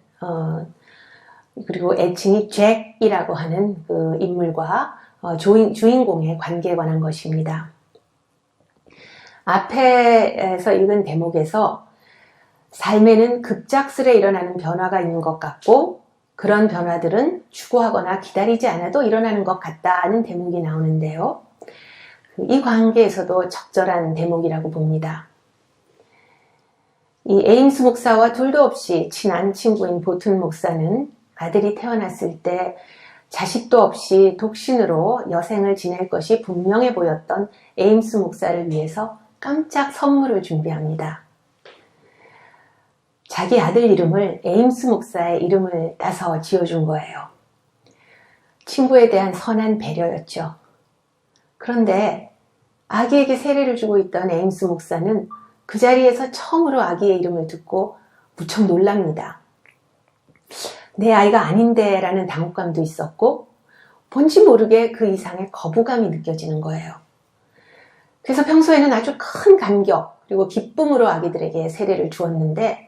그리고 애칭이 잭이라고 하는 그 인물과 주인공의 관계에 관한 것입니다. 앞에서 읽은 대목에서 삶에는 급작스레 일어나는 변화가 있는 것 같고 그런 변화들은 추구하거나 기다리지 않아도 일어나는 것 같다는 대목이 나오는데요. 이 관계에서도 적절한 대목이라고 봅니다. 이 에임스 목사와 둘도 없이 친한 친구인 보튼 목사는 아들이 태어났을 때 자식도 없이 독신으로 여생을 지낼 것이 분명해 보였던 에임스 목사를 위해서 깜짝 선물을 준비합니다. 자기 아들 이름을 에임스 목사의 이름을 따서 지어준 거예요. 친구에 대한 선한 배려였죠. 그런데 아기에게 세례를 주고 있던 에임스 목사는 그 자리에서 처음으로 아기의 이름을 듣고 무척 놀랍니다. 내 아이가 아닌데 라는 당혹감도 있었고 뭔지 모르게 그 이상의 거부감이 느껴지는 거예요. 그래서 평소에는 아주 큰 감격 그리고 기쁨으로 아기들에게 세례를 주었는데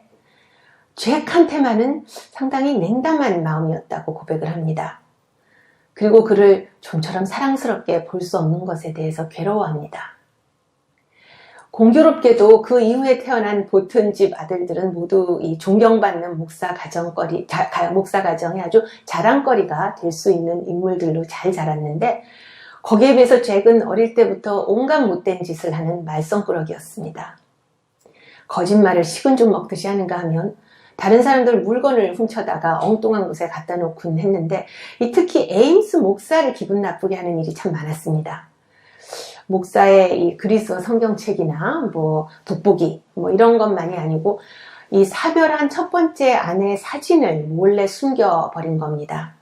잭한테만은 상당히 냉담한 마음이었다고 고백을 합니다. 그리고 그를 좀처럼 사랑스럽게 볼 수 없는 것에 대해서 괴로워합니다. 공교롭게도 그 이후에 태어난 보튼 집 아들들은 모두 이 존경받는 목사 가정의 아주 자랑거리가 될 수 있는 인물들로 잘 자랐는데 거기에 비해서 잭은 어릴 때부터 온갖 못된 짓을 하는 말썽꾸러기였습니다. 거짓말을 식은 죽 먹듯이 하는가 하면 다른 사람들 물건을 훔쳐다가 엉뚱한 곳에 갖다 놓곤 했는데 특히 에임스 목사를 기분 나쁘게 하는 일이 참 많았습니다. 목사의 이 그리스어 성경책이나 돋보기 이런 것만이 아니고 이 사별한 첫 번째 아내의 사진을 몰래 숨겨버린 겁니다.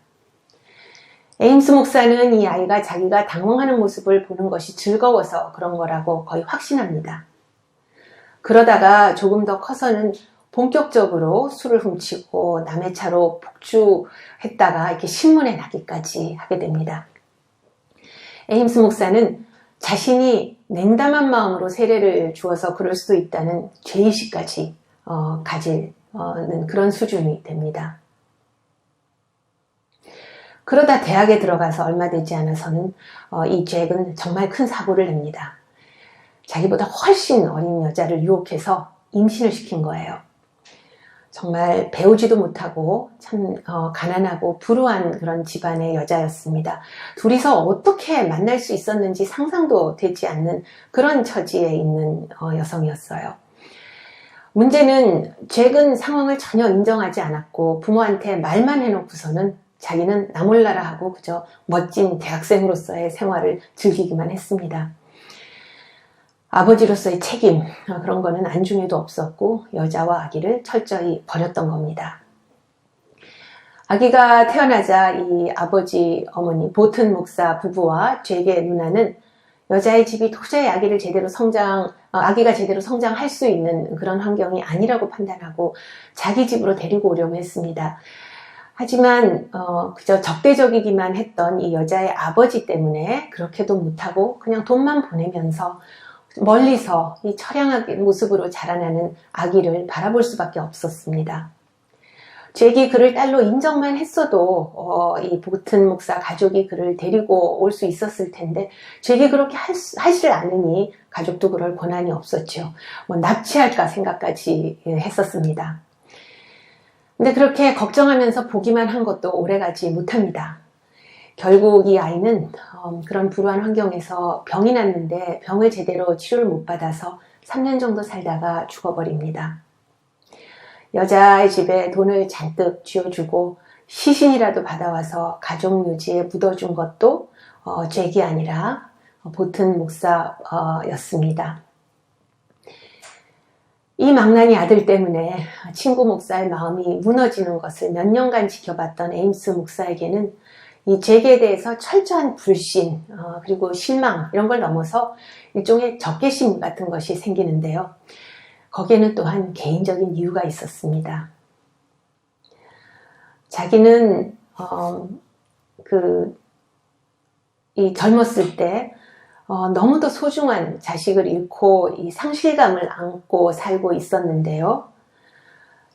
에임스 목사는 이 아이가 자기가 당황하는 모습을 보는 것이 즐거워서 그런 거라고 거의 확신합니다. 그러다가 조금 더 커서는 본격적으로 술을 훔치고 남의 차로 폭주했다가 이렇게 신문에 나기까지 하게 됩니다. 에임스 목사는 자신이 냉담한 마음으로 세례를 주어서 그럴 수도 있다는 죄의식까지 가지는 그런 수준이 됩니다. 그러다 대학에 들어가서 얼마 되지 않아서는 이 잭은 정말 큰 사고를 냅니다. 자기보다 훨씬 어린 여자를 유혹해서 임신을 시킨 거예요. 정말 배우지도 못하고 참 가난하고 불우한 그런 집안의 여자였습니다. 둘이서 어떻게 만날 수 있었는지 상상도 되지 않는 그런 처지에 있는 여성이었어요. 문제는 잭은 상황을 전혀 인정하지 않았고 부모한테 말만 해놓고서는 자기는 나 몰라라 하고 그저 멋진 대학생으로서의 생활을 즐기기만 했습니다. 아버지로서의 책임 그런 거는 안중에도 없었고 여자와 아기를 철저히 버렸던 겁니다. 아기가 태어나자 이 아버지 어머니 보튼 목사 부부와 잭의 누나는 여자의 집이 도저히 아기가 제대로 성장할 수 있는 그런 환경이 아니라고 판단하고 자기 집으로 데리고 오려고 했습니다. 하지만 그저 적대적이기만 했던 이 여자의 아버지 때문에 그렇게도 못하고 그냥 돈만 보내면서 멀리서 이 처량한 모습으로 자라나는 아기를 바라볼 수밖에 없었습니다. 잭이 그를 딸로 인정만 했어도 이 보튼 목사 가족이 그를 데리고 올 수 있었을 텐데 잭이 그렇게 하질 않으니 가족도 그럴 권한이 없었죠. 납치할까 생각까지 했었습니다. 근데 그렇게 걱정하면서 보기만 한 것도 오래가지 못합니다. 결국 이 아이는 그런 불우한 환경에서 병이 났는데 병을 제대로 치료를 못 받아서 3년 정도 살다가 죽어버립니다. 여자의 집에 돈을 잔뜩 쥐어주고 시신이라도 받아와서 가족묘지에 묻어준 것도 잭이 아니라 보튼 목사였습니다. 이 망나니 아들 때문에 친구 목사의 마음이 무너지는 것을 몇 년간 지켜봤던 에임스 목사에게는 이 잭에 대해서 철저한 불신 그리고 실망 이런 걸 넘어서 일종의 적개심 같은 것이 생기는데요. 거기에는 또한 개인적인 이유가 있었습니다. 자기는 이 젊었을 때 너무도 소중한 자식을 잃고 이 상실감을 안고 살고 있었는데요.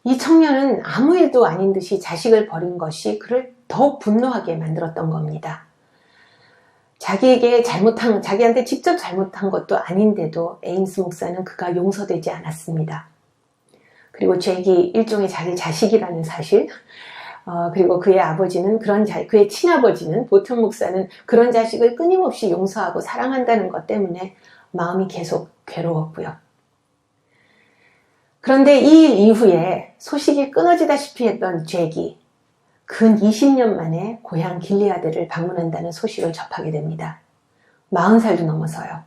이 청년은 아무 일도 아닌 듯이 자식을 버린 것이 그를 더욱 분노하게 만들었던 겁니다. 자기한테 직접 잘못한 것도 아닌데도 에임스 목사는 그가 용서되지 않았습니다. 그리고 잭이 일종의 자기 자식이라는 사실, 그리고 그의 아버지는 그의 친아버지는 보튼 목사는 그런 자식을 끊임없이 용서하고 사랑한다는 것 때문에 마음이 계속 괴로웠고요. 그런데 이 일 이후에 소식이 끊어지다시피 했던 잭이 근 20년 만에 고향 길리아드를 방문한다는 소식을 접하게 됩니다. 40살도 넘어서요.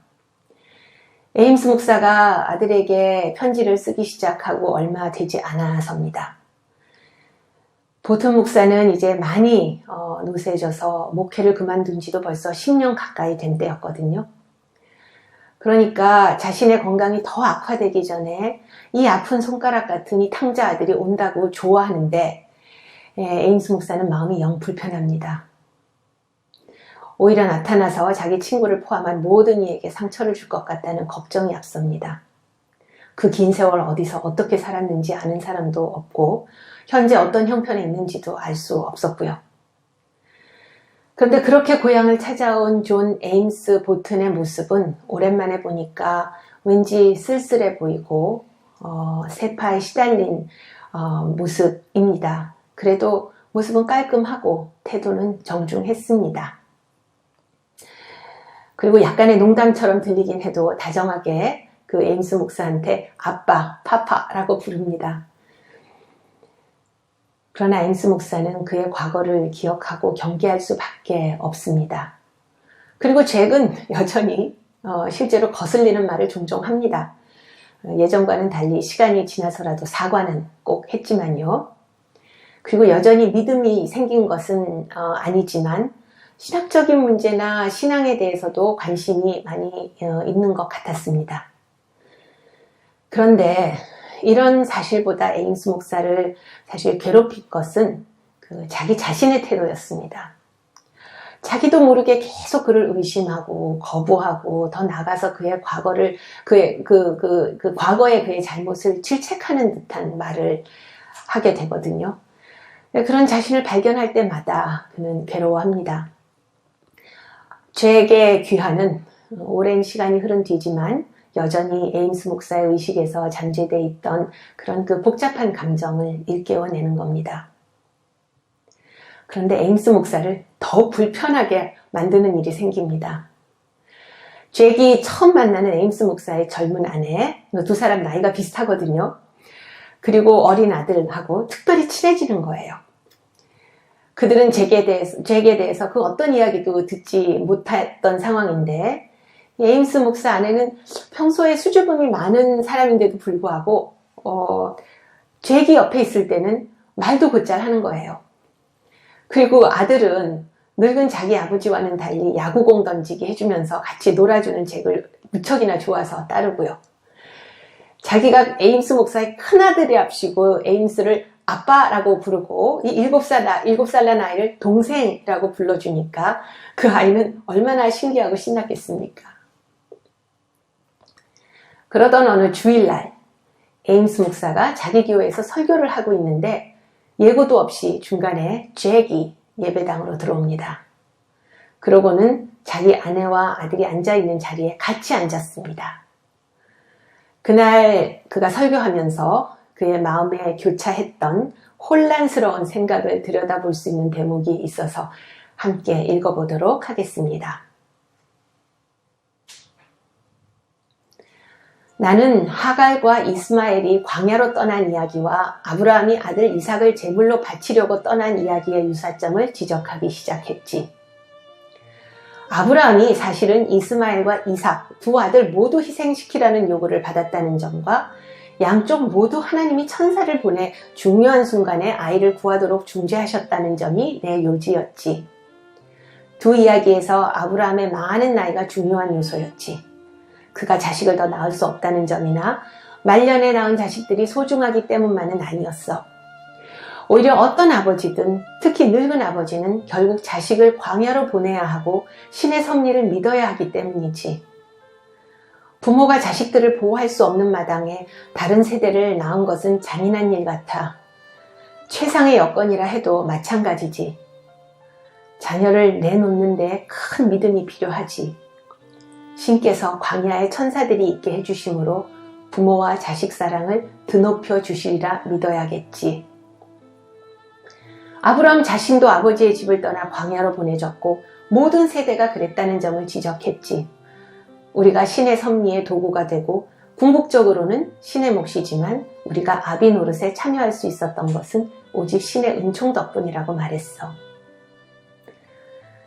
에임스 목사가 아들에게 편지를 쓰기 시작하고 얼마 되지 않아서입니다. 보튼 목사는 이제 많이 노쇠져서 목회를 그만둔 지도 벌써 10년 가까이 된 때였거든요. 그러니까 자신의 건강이 더 악화되기 전에 이 아픈 손가락 같은 이 탕자 아들이 온다고 좋아하는데 에임스 목사는 마음이 영 불편합니다. 오히려 나타나서 자기 친구를 포함한 모든 이에게 상처를 줄 것 같다는 걱정이 앞섭니다. 그 긴 세월 어디서 어떻게 살았는지 아는 사람도 없고 현재 어떤 형편에 있는지도 알 수 없었고요. 그런데 그렇게 고향을 찾아온 존 에임스 보튼의 모습은 오랜만에 보니까 왠지 쓸쓸해 보이고 세파에 시달린 모습입니다. 그래도 모습은 깔끔하고 태도는 정중했습니다. 그리고 약간의 농담처럼 들리긴 해도 다정하게 그 에임스 목사한테 아빠, 파파라고 부릅니다. 그러나 에임스 목사는 그의 과거를 기억하고 경계할 수밖에 없습니다. 그리고 잭은 여전히 실제로 거슬리는 말을 종종 합니다. 예전과는 달리 시간이 지나서라도 사과는 꼭 했지만요. 그리고 여전히 믿음이 생긴 것은 아니지만 신학적인 문제나 신앙에 대해서도 관심이 많이 있는 것 같았습니다. 그런데 이런 사실보다 에임스 목사를 사실 괴롭힐 것은 자기 자신의 태도였습니다. 자기도 모르게 계속 그를 의심하고 거부하고 더 나아가서 그의 과거를 과거의 그의 잘못을 질책하는 듯한 말을 하게 되거든요. 그런 자신을 발견할 때마다 그는 괴로워합니다. 잭의 귀환은 오랜 시간이 흐른 뒤지만 여전히 에임스 목사의 의식에서 잠재되어 있던 그런 그 복잡한 감정을 일깨워내는 겁니다. 그런데 에임스 목사를 더 불편하게 만드는 일이 생깁니다. 잭이 처음 만나는 에임스 목사의 젊은 아내, 두 사람 나이가 비슷하거든요. 그리고 어린 아들하고 특별히 친해지는 거예요. 그들은 잭에 대해서 그 어떤 이야기도 듣지 못했던 상황인데 에임스 목사 아내는 평소에 수줍음이 많은 사람인데도 불구하고 잭이 옆에 있을 때는 말도 곧잘 하는 거예요. 그리고 아들은 늙은 자기 아버지와는 달리 야구공 던지기 해주면서 같이 놀아주는 잭을 무척이나 좋아서 따르고요. 자기가 에임스 목사의 큰아들이랍시고 에임스를 아빠라고 부르고 이 7살 난 아이를 동생이라고 불러주니까 그 아이는 얼마나 신기하고 신났겠습니까? 그러던 어느 주일날 에임스 목사가 자기 교회에서 설교를 하고 있는데 예고도 없이 중간에 잭이 예배당으로 들어옵니다. 그러고는 자기 아내와 아들이 앉아있는 자리에 같이 앉았습니다. 그날 그가 설교하면서 그의 마음에 교차했던 혼란스러운 생각을 들여다볼 수 있는 대목이 있어서 함께 읽어보도록 하겠습니다. 나는 하갈과 이스마엘이 광야로 떠난 이야기와 아브라함이 아들 이삭을 제물로 바치려고 떠난 이야기의 유사점을 지적하기 시작했지. 아브라함이 사실은 이스마엘과 이삭 두 아들 모두 희생시키라는 요구를 받았다는 점과 양쪽 모두 하나님이 천사를 보내 중요한 순간에 아이를 구하도록 중재하셨다는 점이 내 요지였지. 두 이야기에서 아브라함의 많은 나이가 중요한 요소였지. 그가 자식을 더 낳을 수 없다는 점이나 말년에 낳은 자식들이 소중하기 때문만은 아니었어. 오히려 어떤 아버지든 특히 늙은 아버지는 결국 자식을 광야로 보내야 하고 신의 섭리를 믿어야 하기 때문이지. 부모가 자식들을 보호할 수 없는 마당에 다른 세대를 낳은 것은 잔인한 일 같아. 최상의 여건이라 해도 마찬가지지. 자녀를 내놓는데 큰 믿음이 필요하지. 신께서 광야에 천사들이 있게 해주심으로 부모와 자식 사랑을 드높여 주시리라 믿어야겠지. 아브라함 자신도 아버지의 집을 떠나 광야로 보내졌고 모든 세대가 그랬다는 점을 지적했지. 우리가 신의 섭리의 도구가 되고 궁극적으로는 신의 몫이지만 우리가 아비 노릇에 참여할 수 있었던 것은 오직 신의 은총 덕분이라고 말했어.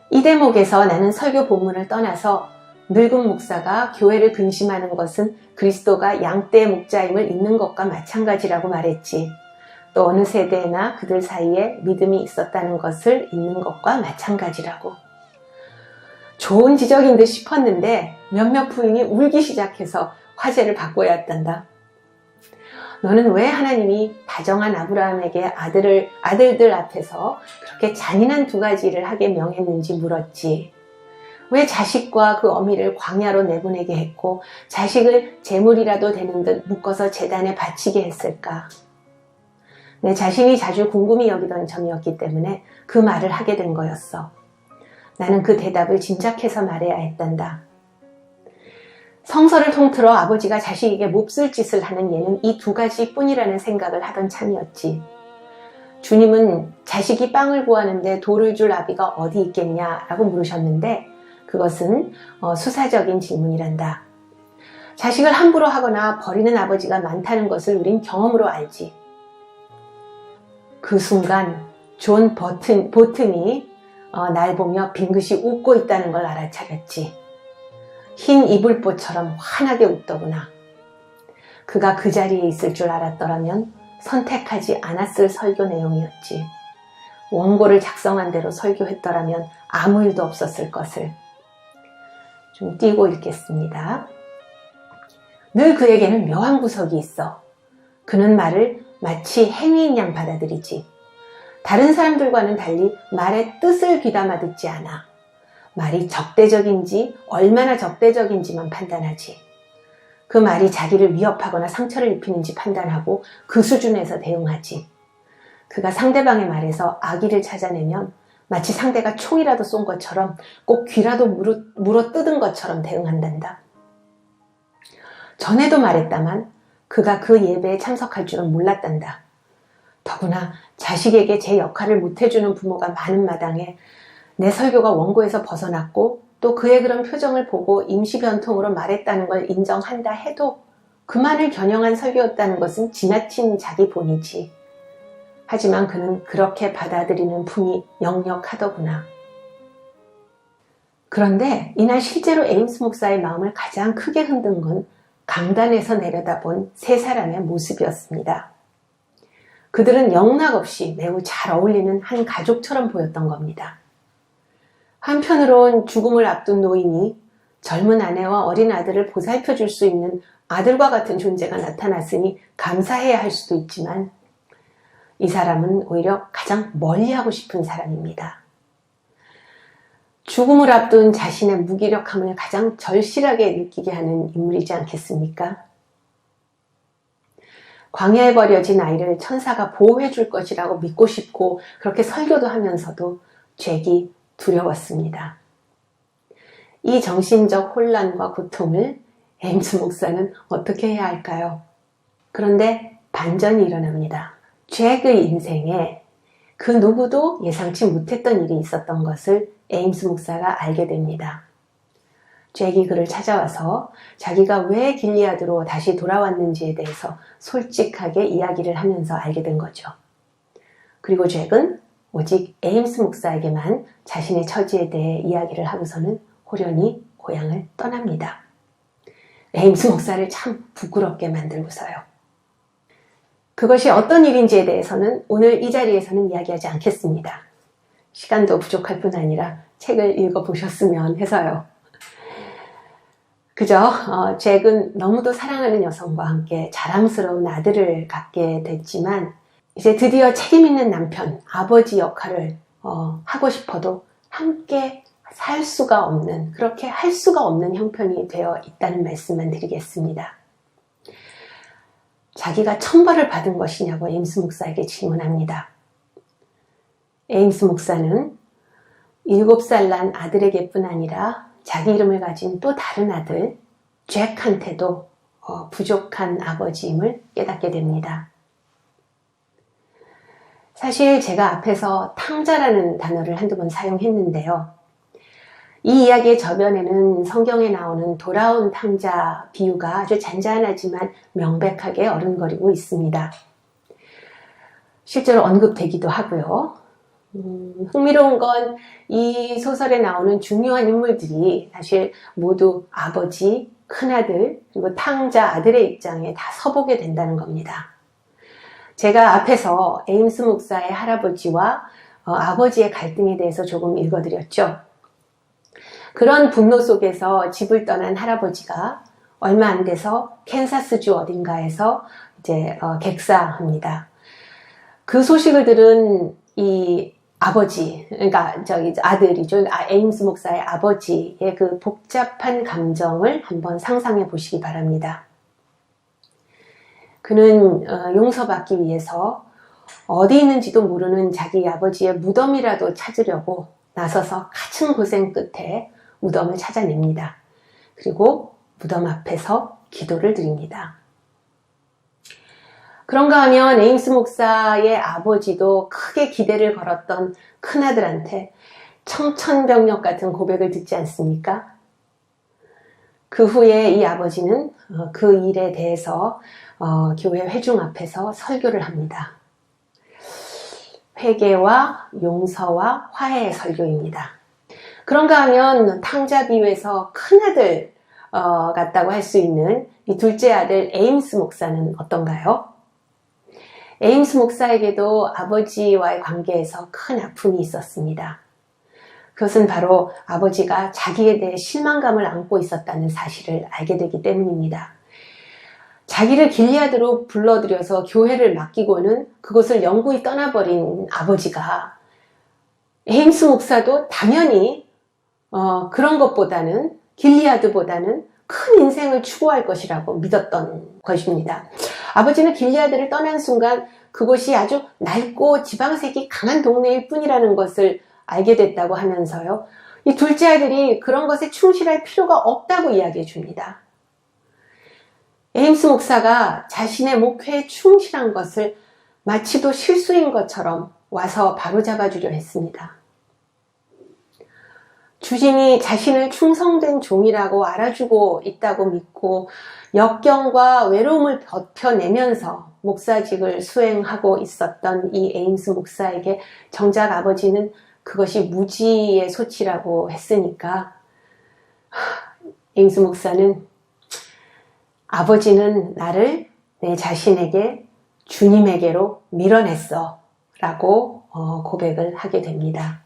이 대목에서 나는 설교 본문을 떠나서 늙은 목사가 교회를 근심하는 것은 그리스도가 양떼의 목자임을 잊는 것과 마찬가지라고 말했지. 또 어느 세대나 그들 사이에 믿음이 있었다는 것을 잊는 것과 마찬가지라고. 좋은 지적인 듯 싶었는데 몇몇 부인이 울기 시작해서 화제를 바꿔야 했단다. 너는 왜 하나님이 다정한 아브라함에게 아들들 앞에서 그렇게 잔인한 두 가지 일을 하게 명했는지 물었지. 왜 자식과 그 어미를 광야로 내보내게 했고 자식을 제물이라도 되는 듯 묶어서 제단에 바치게 했을까? 내 자신이 자주 궁금히 여기던 점이었기 때문에 그 말을 하게 된 거였어. 나는 그 대답을 짐작해서 말해야 했단다. 성서를 통틀어 아버지가 자식에게 몹쓸 짓을 하는 예는 이 두 가지 뿐이라는 생각을 하던 참이었지. 주님은 자식이 빵을 구하는데 돌을 줄 아비가 어디 있겠냐라고 물으셨는데 그것은 수사적인 질문이란다. 자식을 함부로 하거나 버리는 아버지가 많다는 것을 우린 경험으로 알지. 그 순간 존 보튼이 날 보며 빙긋이 웃고 있다는 걸 알아차렸지. 흰 이불보처럼 환하게 웃더구나. 그가 그 자리에 있을 줄 알았더라면 선택하지 않았을 설교 내용이었지. 원고를 작성한 대로 설교했더라면 아무 일도 없었을 것을. 좀 띄고 읽겠습니다. 늘 그에게는 묘한 구석이 있어. 그는 말을 마치 행위인 양 받아들이지. 다른 사람들과는 달리 말의 뜻을 귀담아 듣지 않아. 말이 적대적인지 얼마나 적대적인지만 판단하지. 그 말이 자기를 위협하거나 상처를 입히는지 판단하고 그 수준에서 대응하지. 그가 상대방의 말에서 악의를 찾아내면 마치 상대가 총이라도 쏜 것처럼 꼭 귀라도 물어 뜯은 것처럼 대응한단다. 전에도 말했다만 그가 그 예배에 참석할 줄은 몰랐단다. 더구나 자식에게 제 역할을 못해주는 부모가 많은 마당에 내 설교가 원고에서 벗어났고 또 그의 그런 표정을 보고 임시변통으로 말했다는 걸 인정한다 해도 그만을 겨냥한 설교였다는 것은 지나친 자기 본이지. 하지만 그는 그렇게 받아들이는 품이 역력하더구나. 그런데 이날 실제로 에임스 목사의 마음을 가장 크게 흔든 건 강단에서 내려다본 세 사람의 모습이었습니다. 그들은 영락없이 매우 잘 어울리는 한 가족처럼 보였던 겁니다. 한편으론 죽음을 앞둔 노인이 젊은 아내와 어린 아들을 보살펴 줄 수 있는 아들과 같은 존재가 나타났으니 감사해야 할 수도 있지만 이 사람은 오히려 가장 멀리하고 싶은 사람입니다. 죽음을 앞둔 자신의 무기력함을 가장 절실하게 느끼게 하는 인물이지 않겠습니까? 광야에 버려진 아이를 천사가 보호해 줄 것이라고 믿고 싶고 그렇게 설교도 하면서도 잭이 두려웠습니다. 이 정신적 혼란과 고통을 에임스 목사는 어떻게 해야 할까요? 그런데 반전이 일어납니다. 잭의 인생에 그 누구도 예상치 못했던 일이 있었던 것을 에임스 목사가 알게 됩니다. 잭이 그를 찾아와서 자기가 왜 길리아드로 다시 돌아왔는지에 대해서 솔직하게 이야기를 하면서 알게 된 거죠. 그리고 잭은 오직 에임스 목사에게만 자신의 처지에 대해 이야기를 하고서는 호련히 고향을 떠납니다. 에임스 목사를 참 부끄럽게 만들고서요. 그것이 어떤 일인지에 대해서는 오늘 이 자리에서는 이야기하지 않겠습니다. 시간도 부족할 뿐 아니라 책을 읽어보셨으면 해서요. 그저 잭은 너무도 사랑하는 여성과 함께 자랑스러운 아들을 갖게 됐지만 이제 드디어 책임 있는 남편, 아버지 역할을 하고 싶어도 함께 살 수가 없는, 그렇게 할 수가 없는 형편이 되어 있다는 말씀만 드리겠습니다. 자기가 천벌을 받은 것이냐고 에임스 목사에게 질문합니다. 에임스 목사는 7살 난 아들에게뿐 아니라 자기 이름을 가진 또 다른 아들 잭한테도 부족한 아버지임을 깨닫게 됩니다. 사실 제가 앞에서 탕자라는 단어를 한두 번 사용했는데요. 이 이야기의 저변에는 성경에 나오는 돌아온 탕자 비유가 아주 잔잔하지만 명백하게 어른거리고 있습니다. 실제로 언급되기도 하고요. 흥미로운 건 이 소설에 나오는 중요한 인물들이 사실 모두 아버지, 큰아들, 그리고 탕자 아들의 입장에 다 서보게 된다는 겁니다. 제가 앞에서 에임스 목사의 할아버지와 아버지의 갈등에 대해서 조금 읽어드렸죠. 그런 분노 속에서 집을 떠난 할아버지가 얼마 안 돼서 캔사스주 어딘가에서 이제 객사합니다. 그 소식을 들은 이 아버지, 그러니까 아들이죠. 에임스 목사의 아버지의 그 복잡한 감정을 한번 상상해 보시기 바랍니다. 그는 용서받기 위해서 어디 있는지도 모르는 자기 아버지의 무덤이라도 찾으려고 나서서 갇힌 고생 끝에 무덤을 찾아냅니다. 그리고 무덤 앞에서 기도를 드립니다. 그런가 하면 에임스 목사의 아버지도 크게 기대를 걸었던 큰아들한테 청천벽력 같은 고백을 듣지 않습니까? 그 후에 이 아버지는 그 일에 대해서 교회 회중 앞에서 설교를 합니다. 회개와 용서와 화해의 설교입니다. 그런가 하면 탕자 비유에서 큰아들 같다고 할 수 있는 이 둘째 아들 에임스 목사는 어떤가요? 에임스 목사에게도 아버지와의 관계에서 큰 아픔이 있었습니다. 그것은 바로 아버지가 자기에 대해 실망감을 안고 있었다는 사실을 알게 되기 때문입니다. 자기를 길리아드로 불러들여서 교회를 맡기고는 그곳을 영구히 떠나버린 아버지가 에임스 목사도 당연히 그런 것보다는 길리아드보다는 큰 인생을 추구할 것이라고 믿었던 것입니다. 아버지는 길리아드를 떠난 순간 그곳이 아주 낡고 지방색이 강한 동네일 뿐이라는 것을 알게 됐다고 하면서요. 이 둘째 아들이 그런 것에 충실할 필요가 없다고 이야기해 줍니다. 에임스 목사가 자신의 목회에 충실한 것을 마치도 실수인 것처럼 와서 바로잡아 주려 했습니다. 주진이 자신을 충성된 종이라고 알아주고 있다고 믿고 역경과 외로움을 버텨내면서 목사직을 수행하고 있었던 이 에임스 목사에게 정작 아버지는 그것이 무지의 소치라고 했으니까 에임스 목사는 아버지는 나를 내 자신에게 주님에게로 밀어냈어 라고 고백을 하게 됩니다.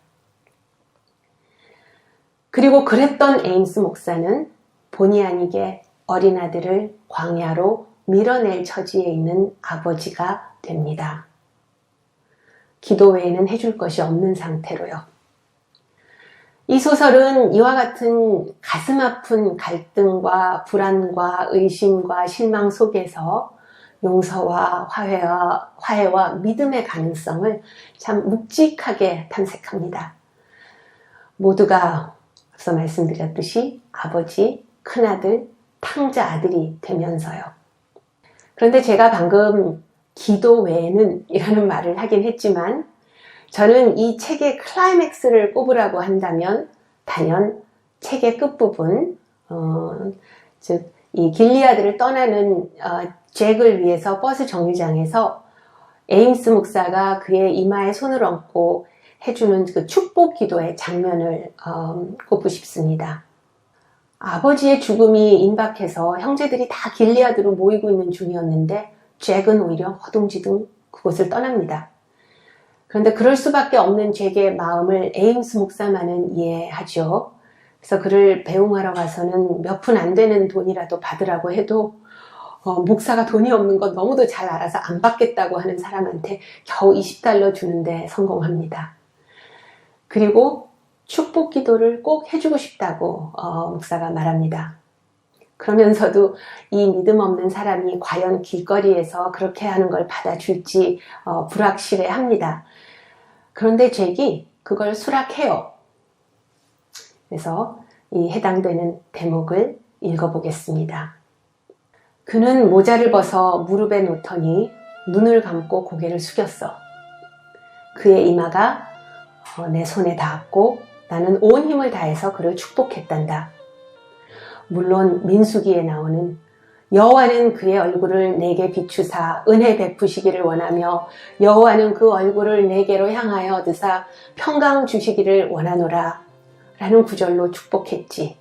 그리고 그랬던 에임스 목사는 본의 아니게 어린 아들을 광야로 밀어낼 처지에 있는 아버지가 됩니다. 기도 외에는 해줄 것이 없는 상태로요. 이 소설은 이와 같은 가슴 아픈 갈등과 불안과 의심과 실망 속에서 용서와 화해와 믿음의 가능성을 참 묵직하게 탐색합니다. 모두가 앞서 말씀드렸듯이 아버지, 큰아들, 탕자 아들이 되면서요. 그런데 제가 방금 기도 외에는 이라는 말을 하긴 했지만 저는 이 책의 클라이맥스를 꼽으라고 한다면 단연 책의 끝부분, 즉 이 길리아드를 떠나는 잭을 위해서 버스 정류장에서 에임스 목사가 그의 이마에 손을 얹고 해주는 그 축복 기도의 장면을 꼽고 싶습니다. 아버지의 죽음이 임박해서 형제들이 다 길리아드로 모이고 있는 중이었는데 잭은 오히려 허둥지둥 그곳을 떠납니다. 그런데 그럴 수밖에 없는 잭의 마음을 에임스 목사만은 이해하죠. 그래서 그를 배웅하러 가서는 몇 푼 안 되는 돈이라도 받으라고 해도 목사가 돈이 없는 거 너무도 잘 알아서 안 받겠다고 하는 사람한테 겨우 $20 주는데 성공합니다. 그리고 축복 기도를 꼭 해주고 싶다고 목사가 말합니다. 그러면서도 이 믿음 없는 사람이 과연 길거리에서 그렇게 하는 걸 받아줄지 불확실해 합니다. 그런데 잭이 그걸 수락해요. 그래서 이 해당되는 대목을 읽어보겠습니다. 그는 모자를 벗어 무릎에 놓더니 눈을 감고 고개를 숙였어. 그의 이마가 내 손에 닿았고 나는 온 힘을 다해서 그를 축복했단다. 물론 민수기에 나오는 여호와는 그의 얼굴을 내게 비추사 은혜 베푸시기를 원하며 여호와는 그 얼굴을 내게로 향하여 드사 평강 주시기를 원하노라 라는 구절로 축복했지.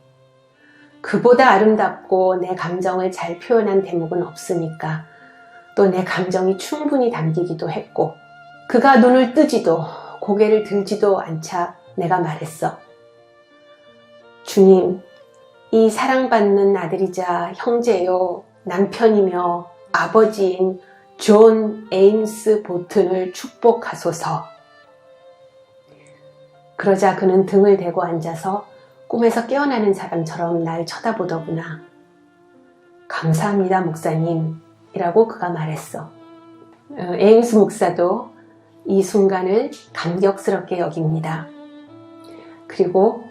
그보다 아름답고 내 감정을 잘 표현한 대목은 없으니까 또 내 감정이 충분히 담기기도 했고 그가 눈을 뜨지도 고개를 들지도 않자 내가 말했어. 주님, 이 사랑받는 아들이자 형제요 남편이며 아버지인 존 에임스 보튼을 축복하소서. 그러자 그는 등을 대고 앉아서 꿈에서 깨어나는 사람처럼 날 쳐다보더구나. 감사합니다, 목사님 이라고 그가 말했어. 에임스 목사도 이 순간을 감격스럽게 여깁니다. 그리고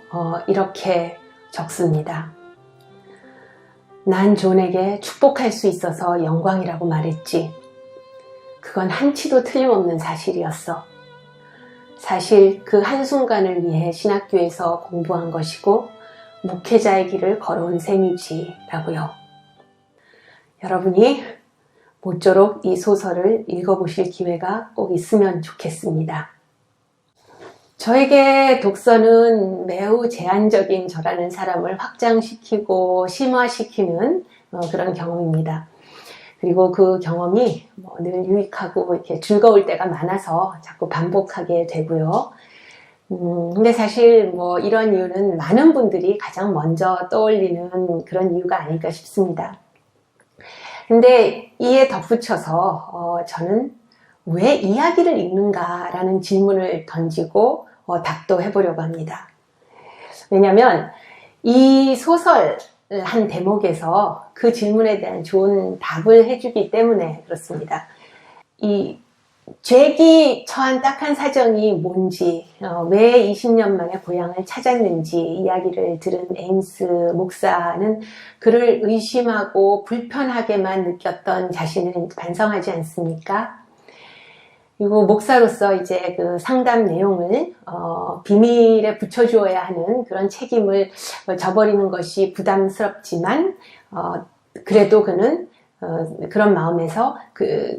이렇게 적습니다. 난 존에게 축복할 수 있어서 영광이라고 말했지. 그건 한치도 틀림없는 사실이었어. 사실 그 한순간을 위해 신학교에서 공부한 것이고 목회자의 길을 걸어온 셈이지 라고요. 여러분이 모쪼록 이 소설을 읽어보실 기회가 꼭 있으면 좋겠습니다. 저에게 독서는 매우 제한적인 저라는 사람을 확장시키고 심화시키는 그런 경험입니다. 그리고 그 경험이 늘 유익하고 이렇게 즐거울 때가 많아서 자꾸 반복하게 되고요. 근데 사실 이런 이유는 많은 분들이 가장 먼저 떠올리는 그런 이유가 아닐까 싶습니다. 근데 이에 덧붙여서 저는 왜 이야기를 읽는가라는 질문을 던지고 답도 해보려고 합니다. 왜냐하면 이 소설 한 대목에서 그 질문에 대한 좋은 답을 해주기 때문에 그렇습니다. 이 잭이 처한 딱한 사정이 뭔지, 왜 20년 만에 고향을 찾았는지 이야기를 들은 에임스 목사는 그를 의심하고 불편하게만 느꼈던 자신을 반성하지 않습니까? 그리고 목사로서 이제 그 상담 내용을 비밀에 붙여주어야 하는 그런 책임을 져버리는 것이 부담스럽지만 그래도 그는 그런 마음에서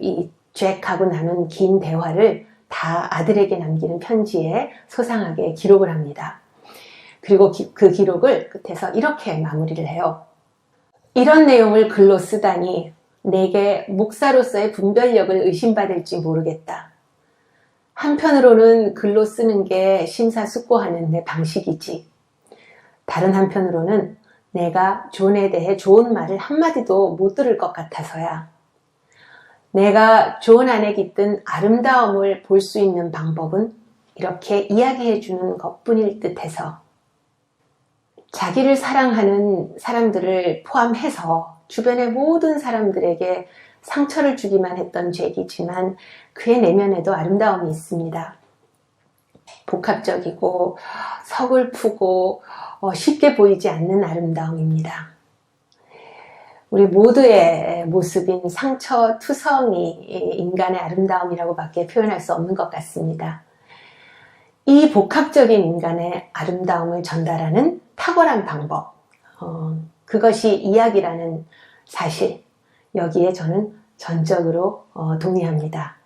이 잭하고 나눈 긴 대화를 다 아들에게 남기는 편지에 소상하게 기록을 합니다. 그리고 그 기록을 끝에서 이렇게 마무리를 해요. 이런 내용을 글로 쓰다니 내게 목사로서의 분별력을 의심받을지 모르겠다. 한편으로는 글로 쓰는 게 심사숙고하는 내 방식이지. 다른 한편으로는 내가 존에 대해 좋은 말을 한마디도 못 들을 것 같아서야. 내가 존 안에 깃든 아름다움을 볼 수 있는 방법은 이렇게 이야기해 주는 것뿐일 듯해서. 자기를 사랑하는 사람들을 포함해서 주변의 모든 사람들에게 상처를 주기만 했던 잭이지만 그의 내면에도 아름다움이 있습니다. 복합적이고 서글프고 쉽게 보이지 않는 아름다움입니다. 우리 모두의 모습인 상처투성이 인간의 아름다움이라고 밖에 표현할 수 없는 것 같습니다. 이 복합적인 인간의 아름다움을 전달하는 탁월한 방법, 그것이 이야기라는 사실, 여기에 저는 전적으로 동의합니다.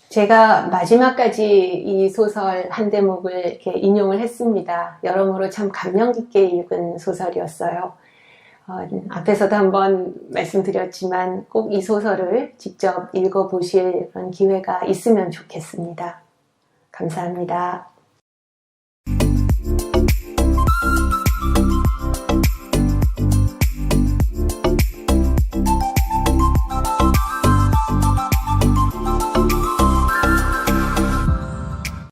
제가 마지막까지 이 소설 한 대목을 이렇게 인용을 했습니다. 여러모로 참 감명 깊게 읽은 소설이었어요. 앞에서도 한번 말씀드렸지만 꼭 이 소설을 직접 읽어보실 그런 기회가 있으면 좋겠습니다. 감사합니다.